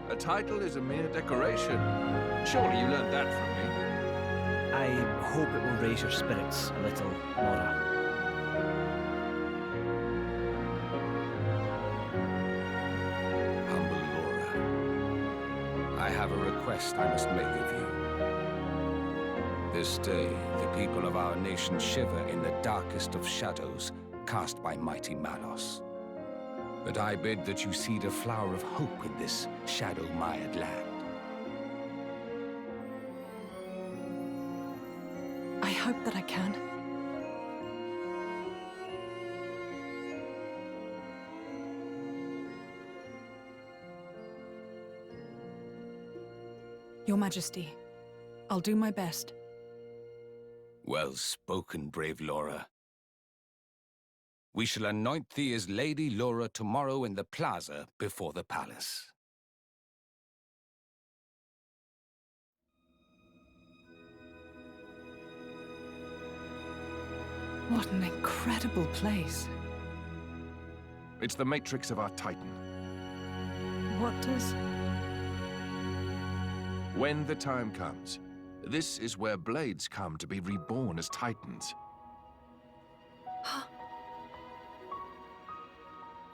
A title is a mere decoration. Surely you learned that from me. I hope it will raise your spirits a little, Laura. Humble Laura, I have a request I must make of you. This day, the people of our nation shiver in the darkest of shadows cast by mighty Malos. But I bid that you seed a flower of hope in this shadow-mired land. I hope that I can. Your Majesty, I'll do my best. Well spoken, brave Laura. We shall anoint thee as Lady Laura tomorrow in the plaza before the palace. What an incredible place. It's the matrix of our Titan. What does... When the time comes, this is where blades come to be reborn as Titans.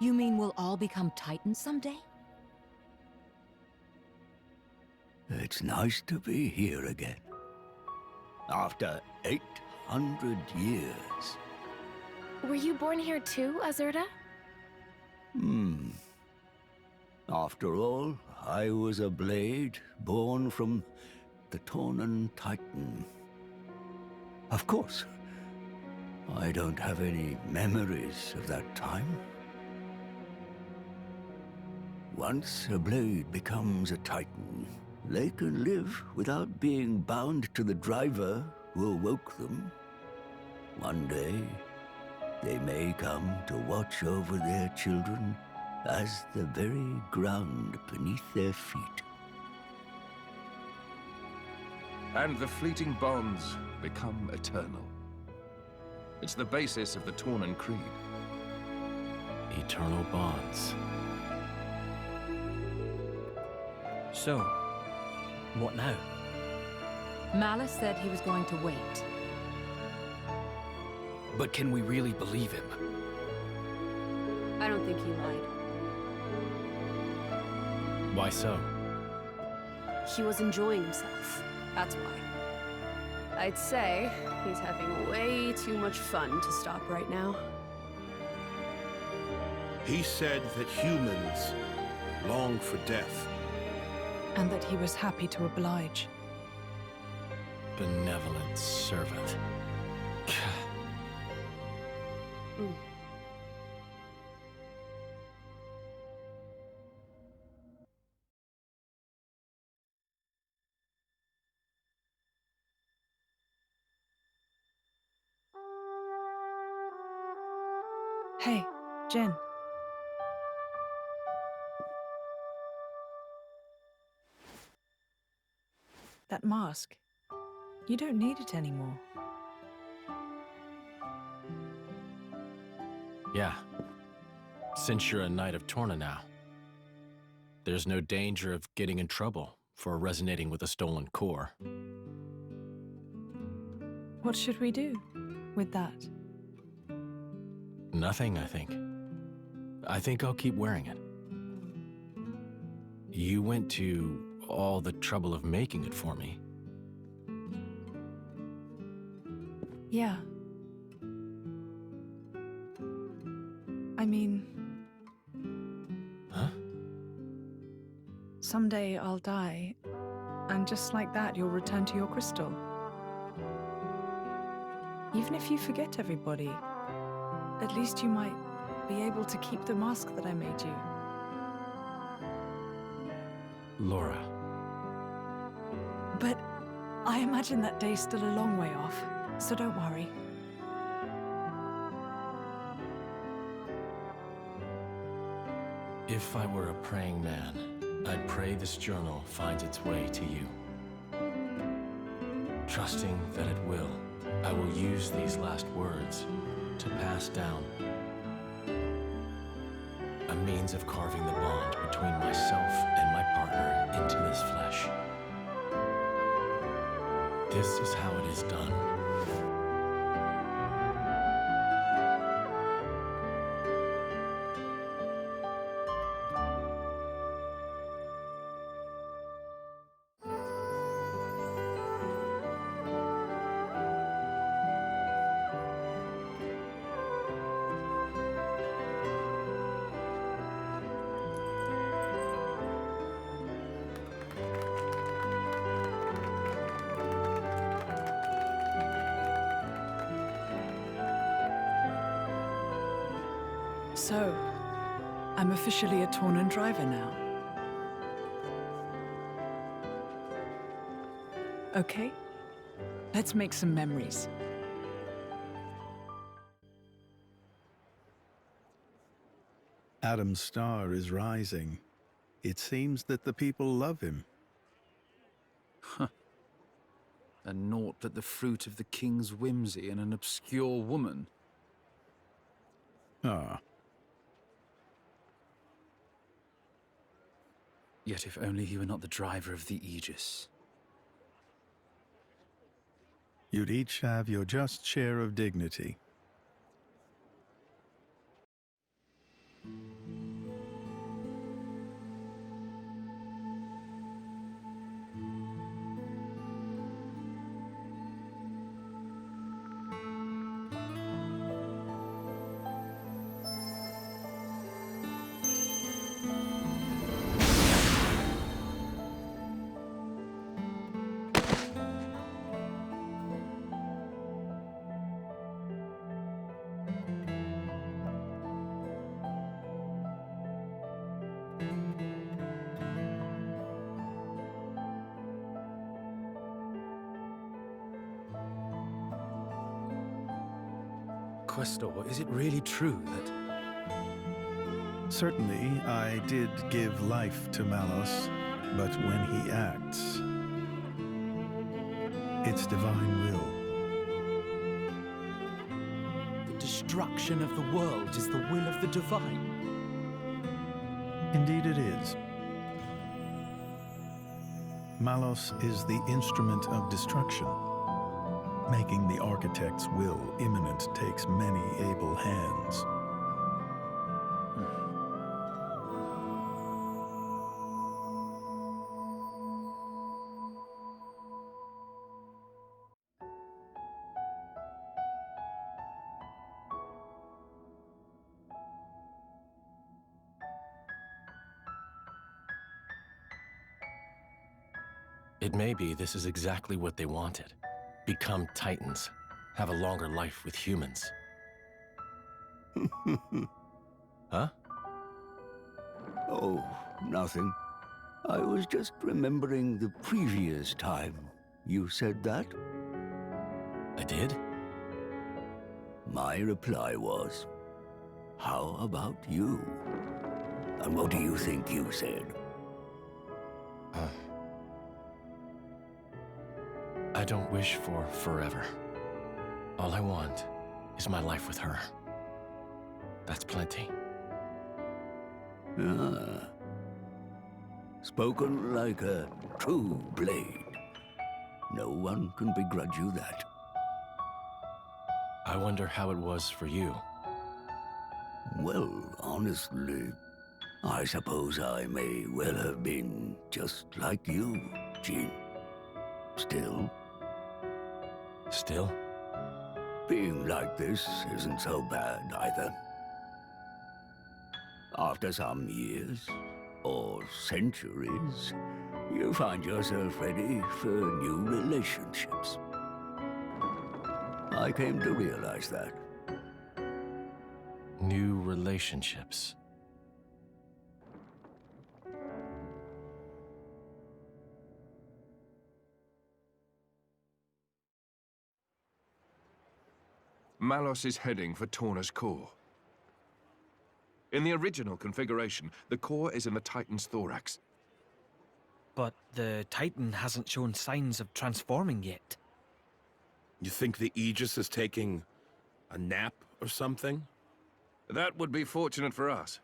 You mean we'll all become Titans someday? It's nice to be here again. After 800 years. Were you born here too, Azurda? After all, I was a blade born from the Tornan Titan. Of course, I don't have any memories of that time. Once a blade becomes a Titan, they can live without being bound to the driver who awoke them. One day, they may come to watch over their children as the very ground beneath their feet. And the fleeting bonds become eternal. It's the basis of the Tornan Creed. Eternal bonds. So, what now? Malos said he was going to wait. But can we really believe him? I don't think he lied. Why so? He was enjoying himself. That's why. I'd say he's having way too much fun to stop right now. He said that humans long for death. And that he was happy to oblige. Benevolent servant. Hey, Jen. That mask. You don't need it anymore. Yeah. Since you're a Knight of Torna now, there's no danger of getting in trouble for resonating with a stolen core. What should we do with that? Nothing, I think. I think I'll keep wearing it. You went to all the trouble of making it for me. Yeah. I mean... Huh? someday I'll die, and just like that, you'll return to your crystal. Even if you forget everybody, at least you might be able to keep the mask that I made you. Laura. But I imagine that day's still a long way off, so don't worry. If I were a praying man, I'd pray this journal finds its way to you. Trusting that it will, I will use these last words to pass down a means of carving the bond between myself and my partner into this flesh. This is how it is done. So, I'm officially a Tornan driver now. Okay, let's make some memories. Addam's star is rising. It seems that the people love him. Huh. And naught but the fruit of the king's whimsy and an obscure woman. Ah. Yet if only he were not the driver of the Aegis. You'd each have your just share of dignity. Questor, is it really true that... Certainly, I did give life to Malos, but when he acts, it's divine will. The destruction of the world is the will of the divine? Indeed it is. Malos is the instrument of destruction. Making the architect's will imminent takes many able hands. It may be this is exactly what they wanted. Become Titans. Have a longer life with humans. Huh? Oh, nothing. I was just remembering the previous time you said that. I did? My reply was, how about you? And what do you think you said? I don't wish for forever. All I want is my life with her. That's plenty. Ah. Spoken like a true blade. No one can begrudge you that. I wonder how it was for you. Well, honestly, I suppose I may well have been just like you, Jean. Still? Still? Being like this isn't so bad either. After some years, or centuries, you find yourself ready for new relationships. I came to realize that. New relationships. Malos is heading for Torna's core. In the original configuration, the core is in the Titan's thorax. But the Titan hasn't shown signs of transforming yet. You think the Aegis is taking a nap or something? That would be fortunate for us.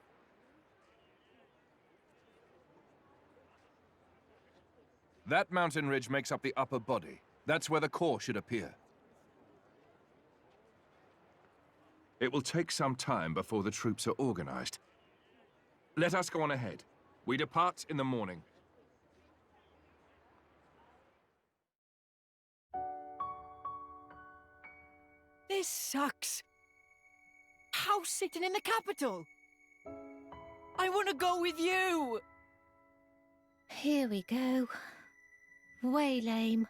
That mountain ridge makes up the upper body. That's where the core should appear. It will take some time before the troops are organized. Let us go on ahead. We depart in the morning. This sucks. House sitting in the capital. I want to go with you. Here we go. Way lame.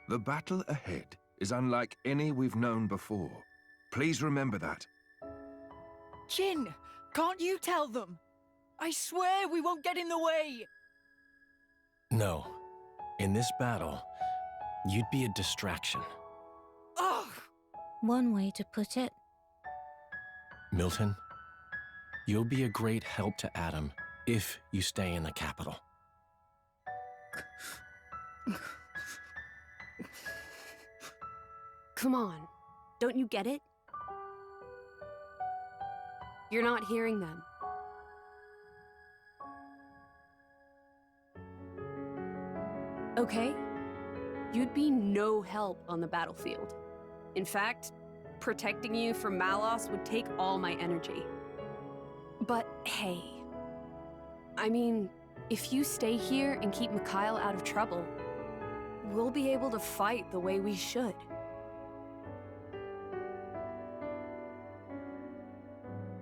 The battle ahead is unlike any we've known before. Please remember that. Jin, can't you tell them? I swear we won't get in the way. No. In this battle, you'd be a distraction. Ugh! One way to put it. Milton, you'll be a great help to Addam if you stay in the capital. Come on. Don't you get it? You're not hearing them. Okay? You'd be no help on the battlefield. In fact, protecting you from Malos would take all my energy. But hey, I mean, if you stay here and keep Mikhail out of trouble, we'll be able to fight the way we should.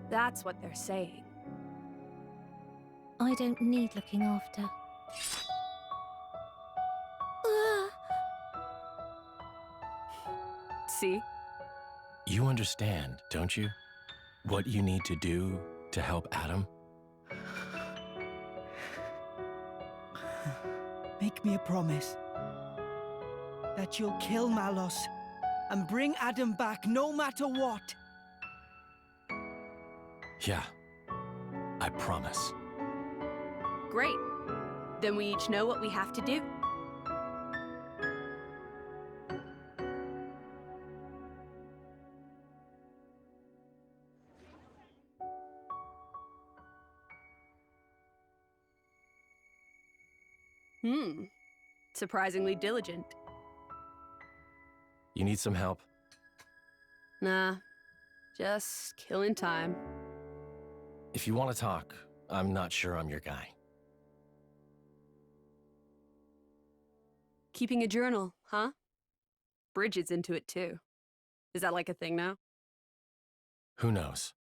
That's what they're saying. I don't need looking after. See? You understand, don't you? What you need to do to help Addam? Make me a promise that you'll kill Malos and bring Addam back no matter what. Yeah, I promise. Great. Then we each know what we have to do. Surprisingly diligent. You need some help? Nah, just killing time. If you want to talk, I'm not sure I'm your guy. Keeping a journal, huh? Bridget's into it too. Is that like a thing now? Who knows?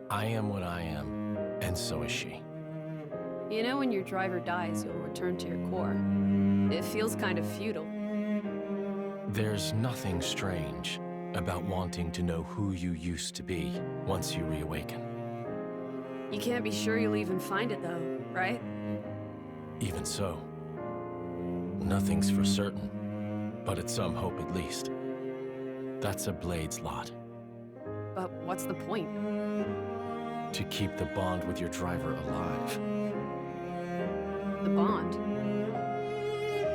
I am what I am, and so is she. You know, when your driver dies, you'll return to your core. It feels kind of futile. There's nothing strange about wanting to know who you used to be once you reawaken. You can't be sure you'll even find it though, right? Even so, nothing's for certain, but it's some hope at least. That's a Blade's lot. But what's the point? To keep the bond with your driver alive. The bond?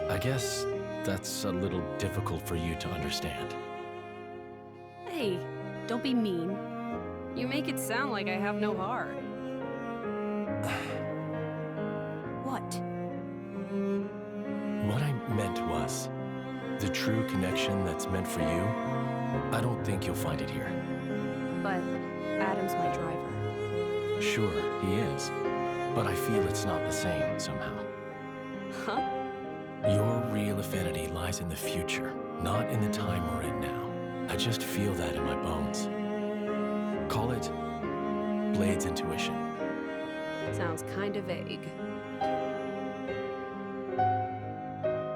I guess that's a little difficult for you to understand. Hey, don't be mean. You make it sound like I have no heart. What? What I meant was, the true connection that's meant for you, I don't think you'll find it here. But Addam's my driver. Sure, he is. But I feel it's not the same somehow. Huh? Your real affinity lies in the future, not in the time we're in now. I just feel that in my bones. Call it Blade's intuition. Sounds kinda vague.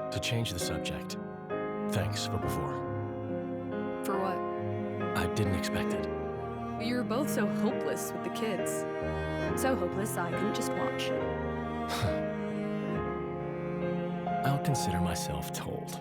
To change the subject, thanks for before. For what? I didn't expect it. You were both so hopeless with the kids. So hopeless I couldn't just watch. I'll consider myself told.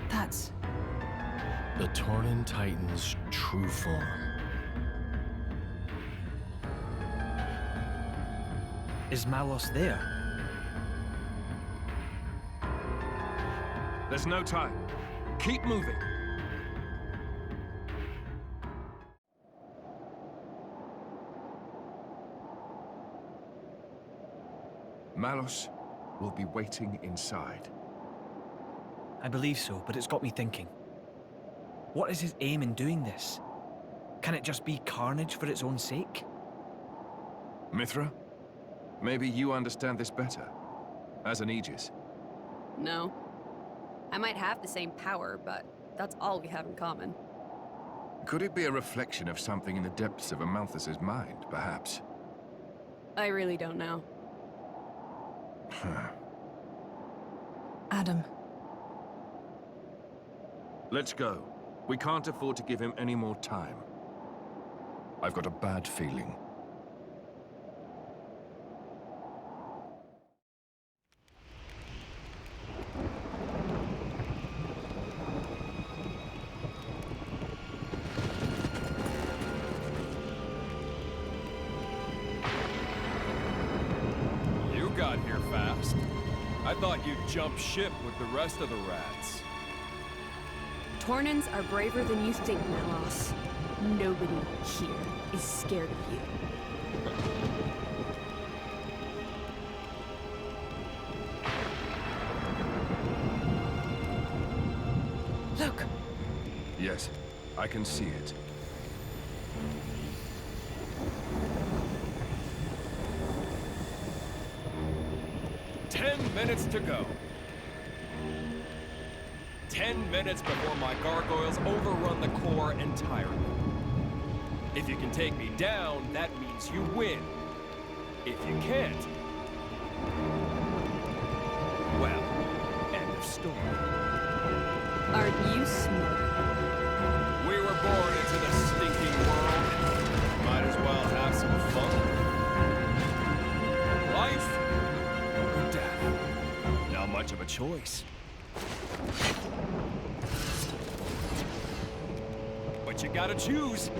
That's the Tornan Titan's true form. Is Malos there? There's no time. Keep moving. Malos will be waiting inside. I believe so, but it's got me thinking. What is his aim in doing this? Can it just be carnage for its own sake? Mithra? Maybe you understand this better. As an Aegis. No. I might have the same power, but that's all we have in common. Could it be a reflection of something in the depths of Amalthus's mind, perhaps? I really don't know. Addam. Let's go. We can't afford to give him any more time. I've got a bad feeling. You got here fast. I thought you'd jump ship with the rest of the rats. Tornans are braver than you think, Malos. Nobody here is scared of you. Look! Yes, I can see it. Minutes to go. 10 minutes before my gargoyles overrun the core entirely. If you can take me down, that means you win. If you can't, well, end of story. Aren't you smart? We were born into the stinking world. Might as well have some fun. Life or death? Not much of a choice. But you gotta choose,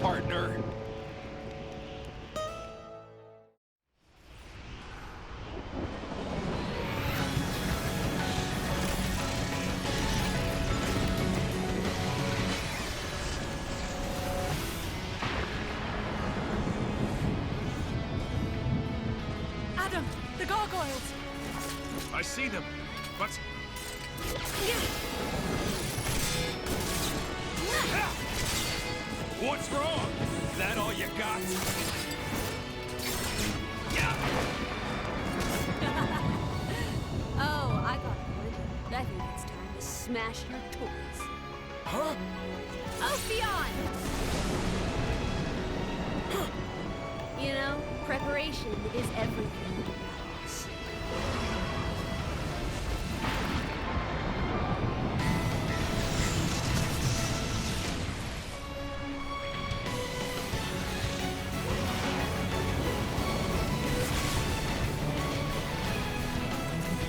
partner. Addam, the gargoyles! I see them, but... What's wrong? Is that all you got? Oh, I got one. I think it's time to smash your toys. Huh? Ophion! You know, preparation is everything.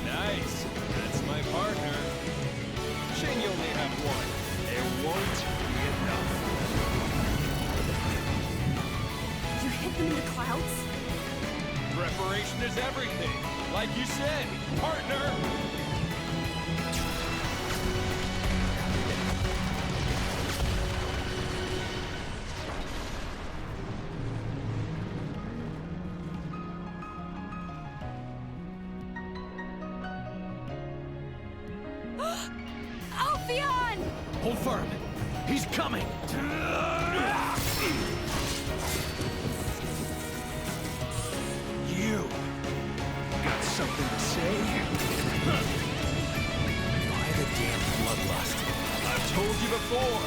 Nice. That's my partner. Shame you only have one. It won't be enough. You hit them in the clouds? Preparation is everything. Like you said, partner. Ophion! Hold firm. He's coming. You got something to say? Why the damn bloodlust? I've told you before.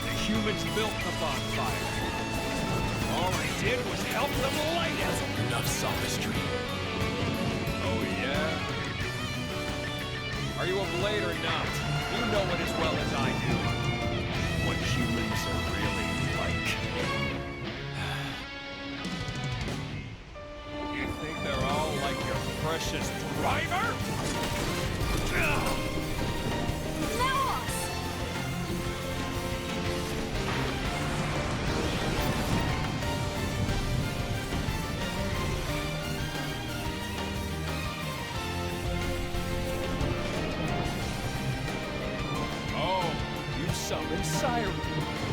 The humans built the bonfire. All I did was help them light it. Enough sophistry. Oh, yeah? Are you a blade or not? You know it as well as I do. What humans are really like. You think they're all like your precious driver? Malos! Oh, you summoned Siren.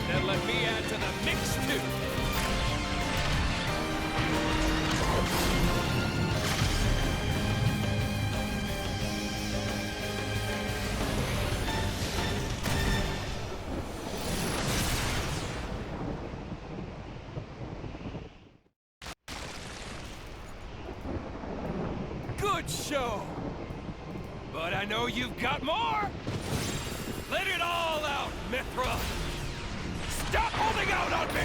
Then let me add to the mix, too. Good show! But I know you've got more! Let it all out, Mithra! Stop holding out on me!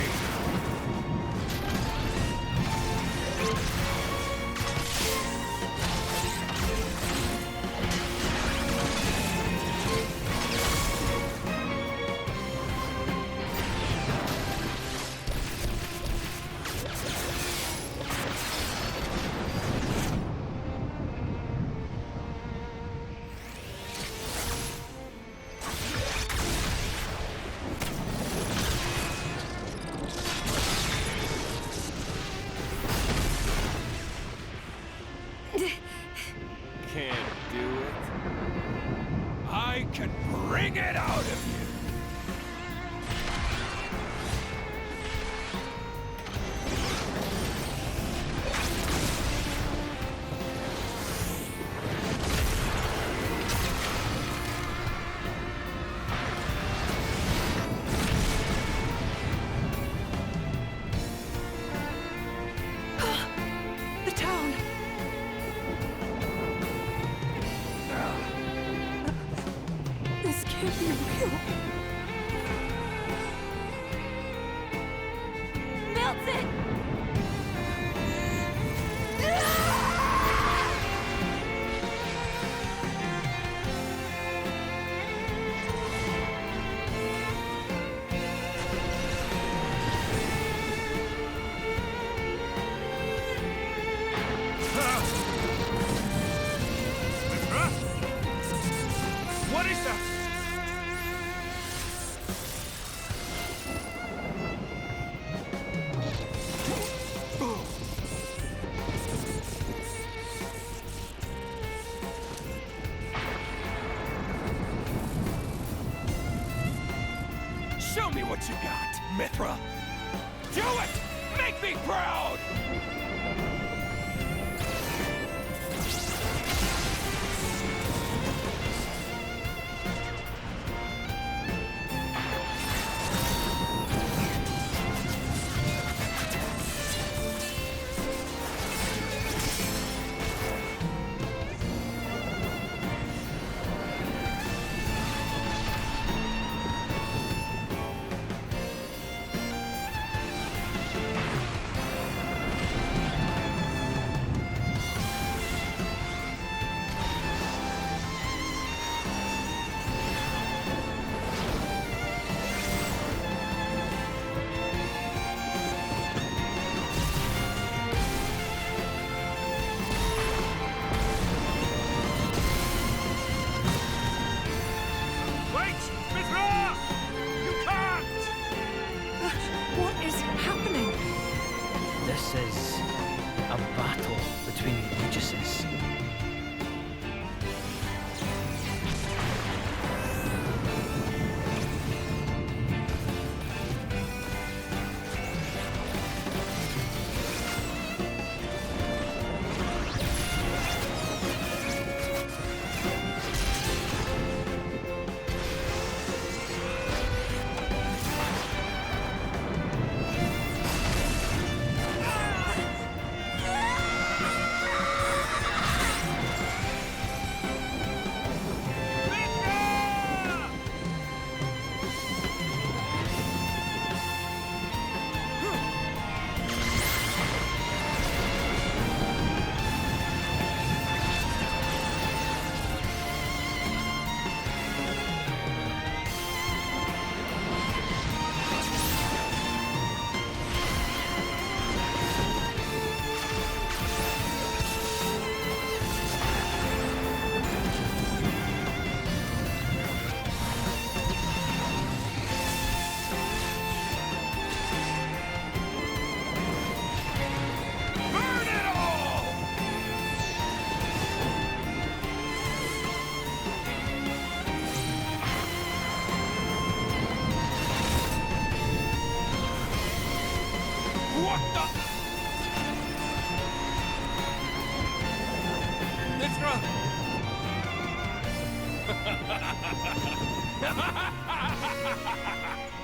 Can't do it. I can bring it out of you! The town! This can't be real. Mithra? What is that? Show me what you got, Mithra! Do it! Make me proud!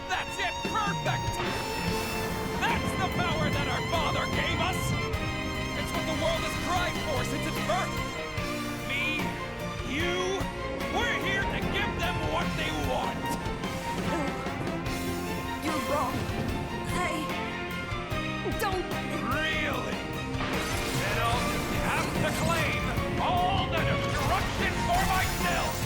That's it! Perfect! That's the power that our father gave us! It's what the world has cried for since its birth! Me, you, we're here to give them what they want! You're wrong. Don't... Really? Then I'll have to claim all the destruction for myself!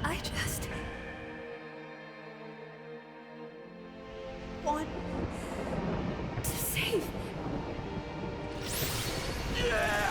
I just want to save. Yeah!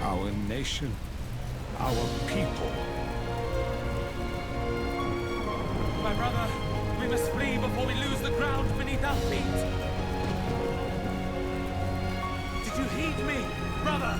Our nation, our people, My brother, we must flee before we lose the ground beneath our feet. Did you heed me, brother?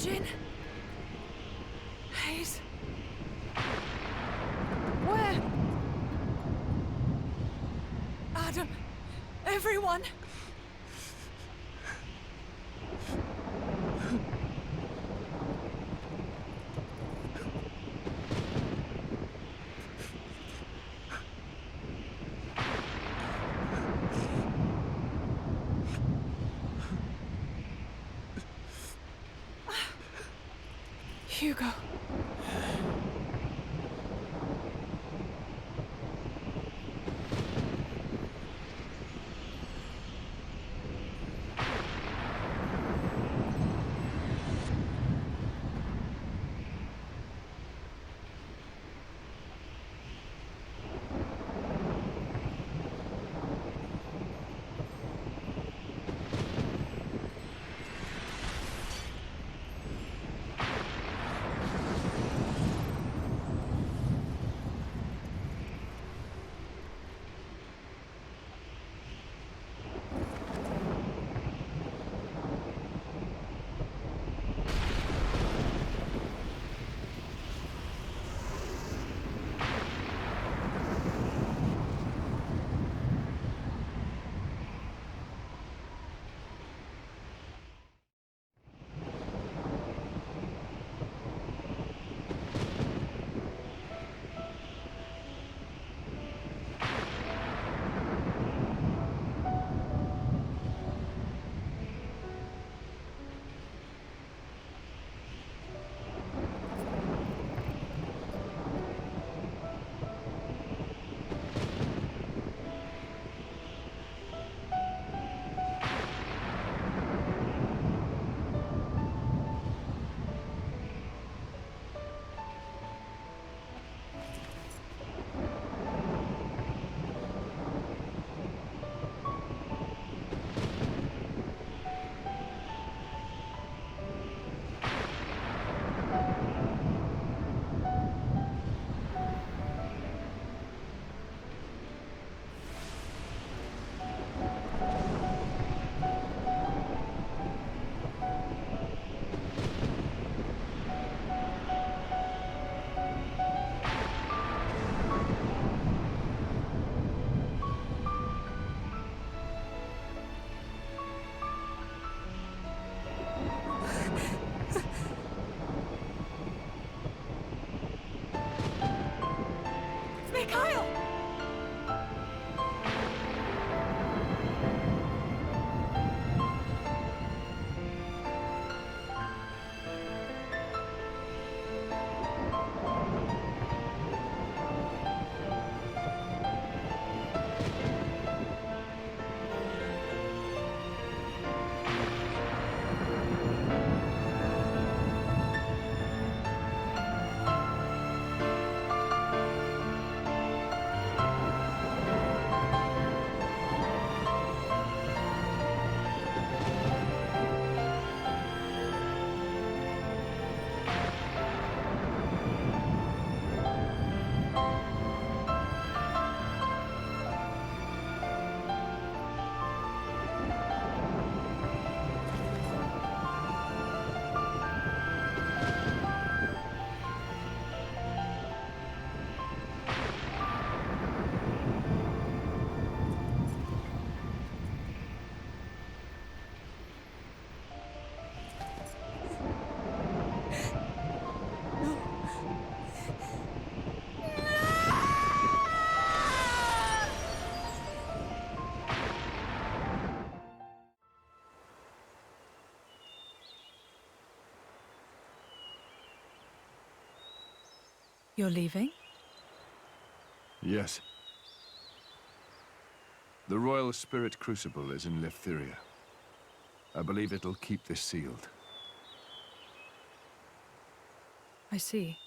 Jin? Hayes? Where? Addam? Everyone? Hugo. You're leaving? Yes. The Royal Spirit Crucible is in Leftheria. I believe it'll keep this sealed. I see.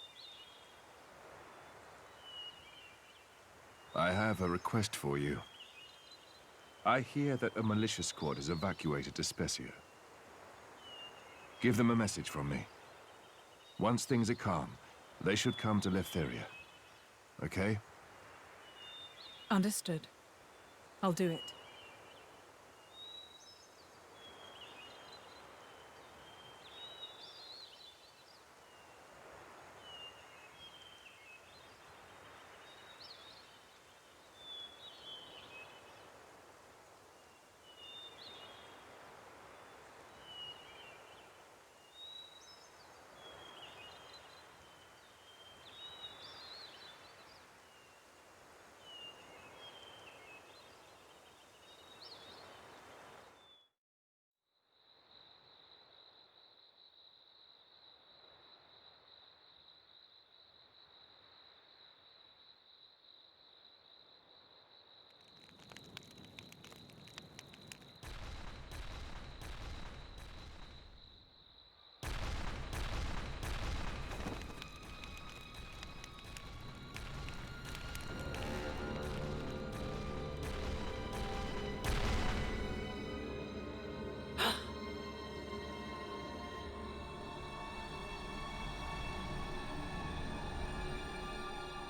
I have a request for you. I hear that a militia squad is evacuated to Specia. Give them a message from me. Once things are calm, they should come to Leftheria. Okay? Understood. I'll do it.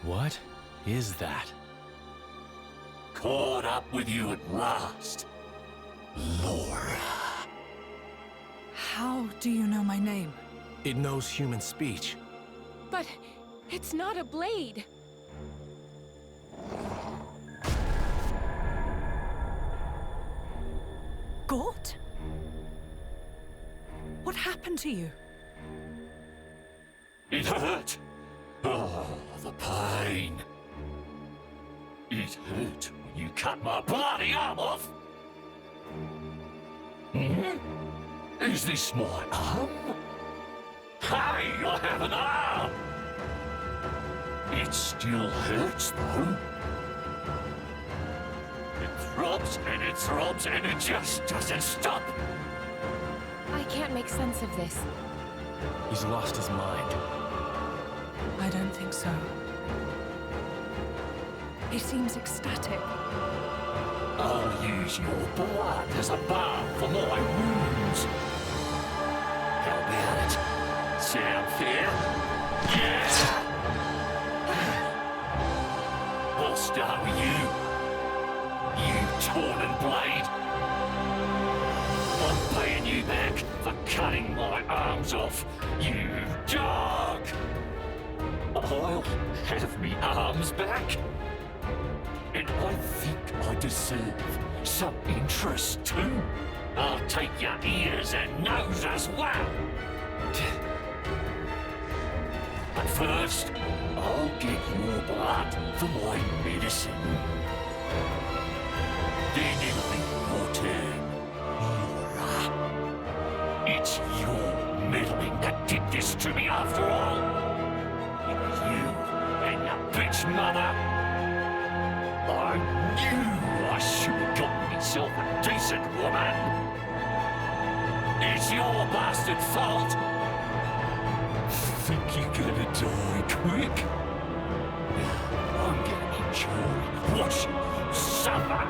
What is that? Caught up with you at last, Laura. How do you know my name? It knows human speech. But it's not a blade. Gort? What happened to you? It hurt. Oh, the pain. It hurt when you cut my bloody arm off. Hmm? Is this my arm? Hey, I have an arm! It still hurts, though. It throbs and it throbs and it just doesn't stop. I can't make sense of this. He's lost his mind. I don't think so. He seems ecstatic. I'll use your blood as a balm for my wounds. Help me at it. Sound fair? Yeah! I'll start with you. You Tornan blade. I'm paying you back for cutting my arms off, you dog! I'll have me arms back. And I think I deserve some interest too. I'll take your ears and nose as well. But first, I'll get your blood for my medicine. Then it'll be your turn, Laura. It's your meddling that did this to me after all. You and your bitch mother. I knew I should have gotten myself a decent woman. It's your bastard fault. Think you're gonna die quick? I'm gonna enjoy watching you suffer.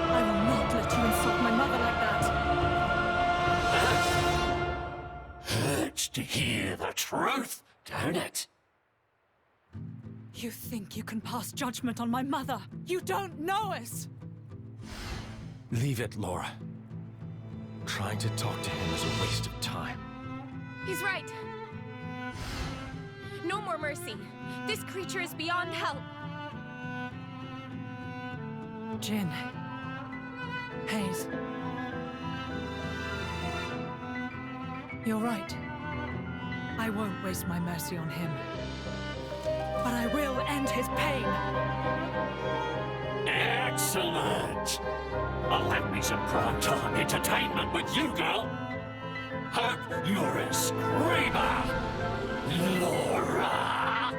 I will not let you insult my mother like that. Hurts to hear the truth, don't it? You think you can pass judgment on my mother? You don't know us! Leave it, Laura. Trying to talk to him is a waste of time. He's right. No more mercy. This creature is beyond help. Jin. Hayes. You're right. I won't waste my mercy on him. But I will end his pain. Excellent! I'll have me some prime-time entertainment with you, girl. Hope you're a screamer. Laura!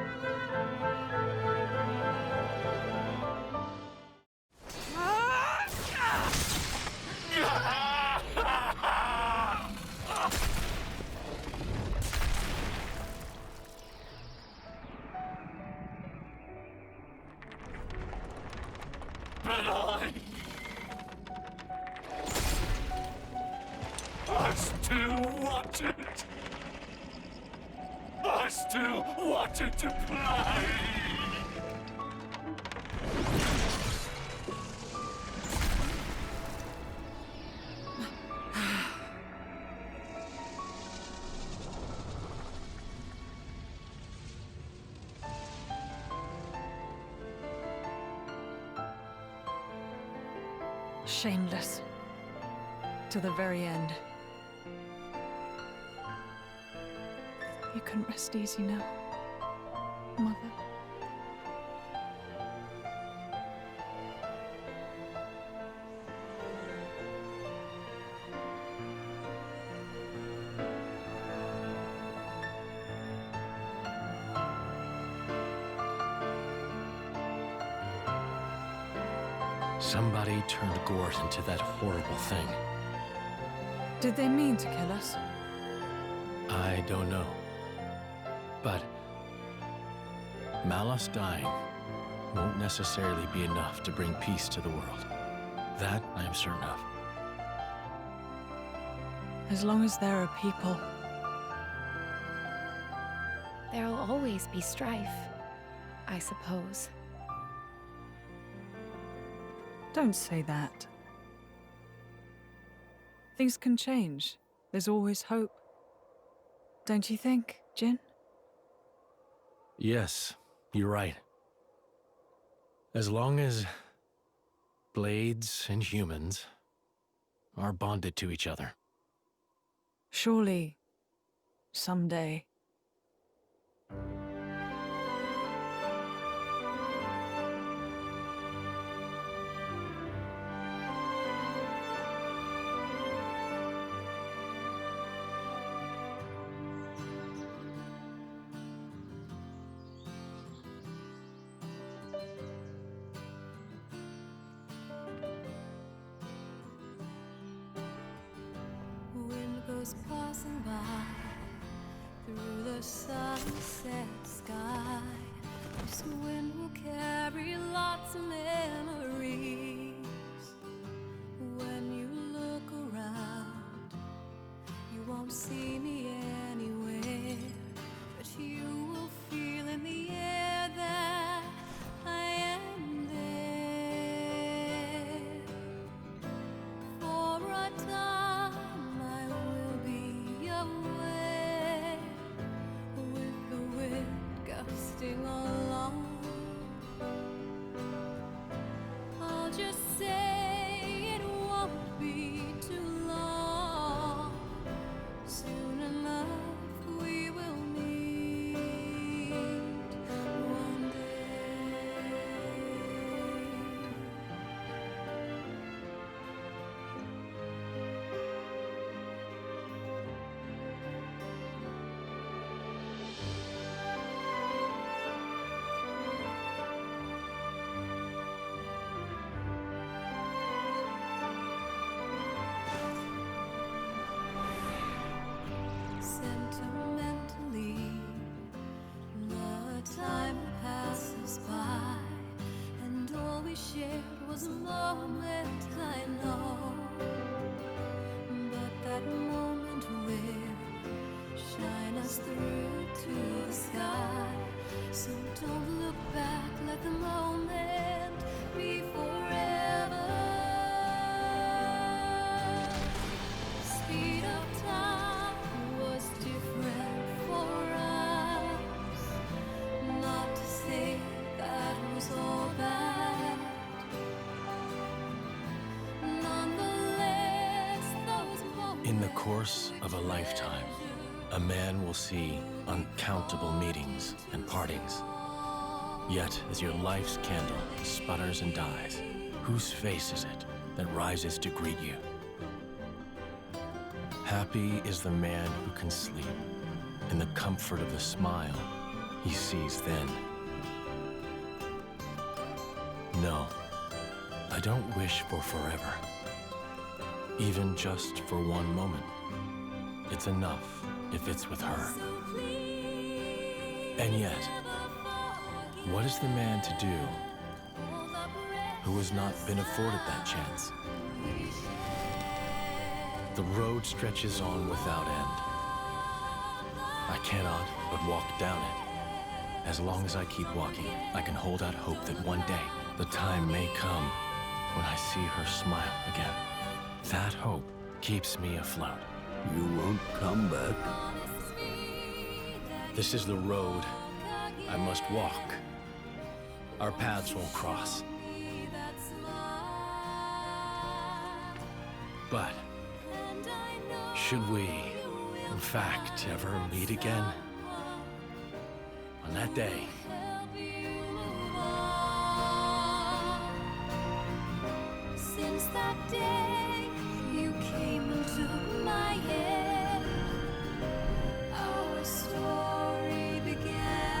But I still wanted. I still wanted to play. Shameless. To the very end. You can rest easy now, Mother. Somebody turned Gort into that horrible thing. Did they mean to kill us? I don't know. But Malos dying won't necessarily be enough to bring peace to the world. That I am certain of. As long as there are people. There'll always be strife, I suppose. Don't say that. Things can change. There's always hope. Don't you think, Jin? Yes, you're right. As long as blades and humans are bonded to each other. Surely, someday. Goes passing by through the sunset sky. This wind will carry lots of memories. When you look around, you won't see me anywhere, but you will feel in the air that I am there. For a time away, with the wind gusting along. I'll just say it won't be too long. Soon enough we will meet one day. Sentimentally, the time passes by, and all we shared was a moment, I know. But that moment will shine us through to the sky. So don't look back, let the moment be forever. Speed of time was different for us. Not to say that was all bad. Nonetheless, those moments. In the course of a lifetime, a man will see uncountable meetings and partings. Yet, as your life's candle sputters and dies, whose face is it that rises to greet you? Happy is the man who can sleep, in the comfort of the smile he sees then. No, I don't wish for forever. Even just for one moment. It's enough if it's with her. And yet, what is the man to do who has not been afforded that chance? The road stretches on without end. I cannot but walk down it. As long as I keep walking, I can hold out hope that one day the time may come when I see her smile again. That hope keeps me afloat. You won't come back. This is the road I must walk. Our paths won't cross. But should we, in fact, ever meet again, on that day, Since that day you came and took my hand, our story began.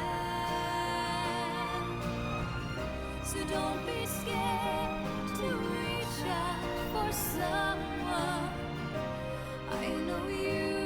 So don't be scared to reach out for someone. I know you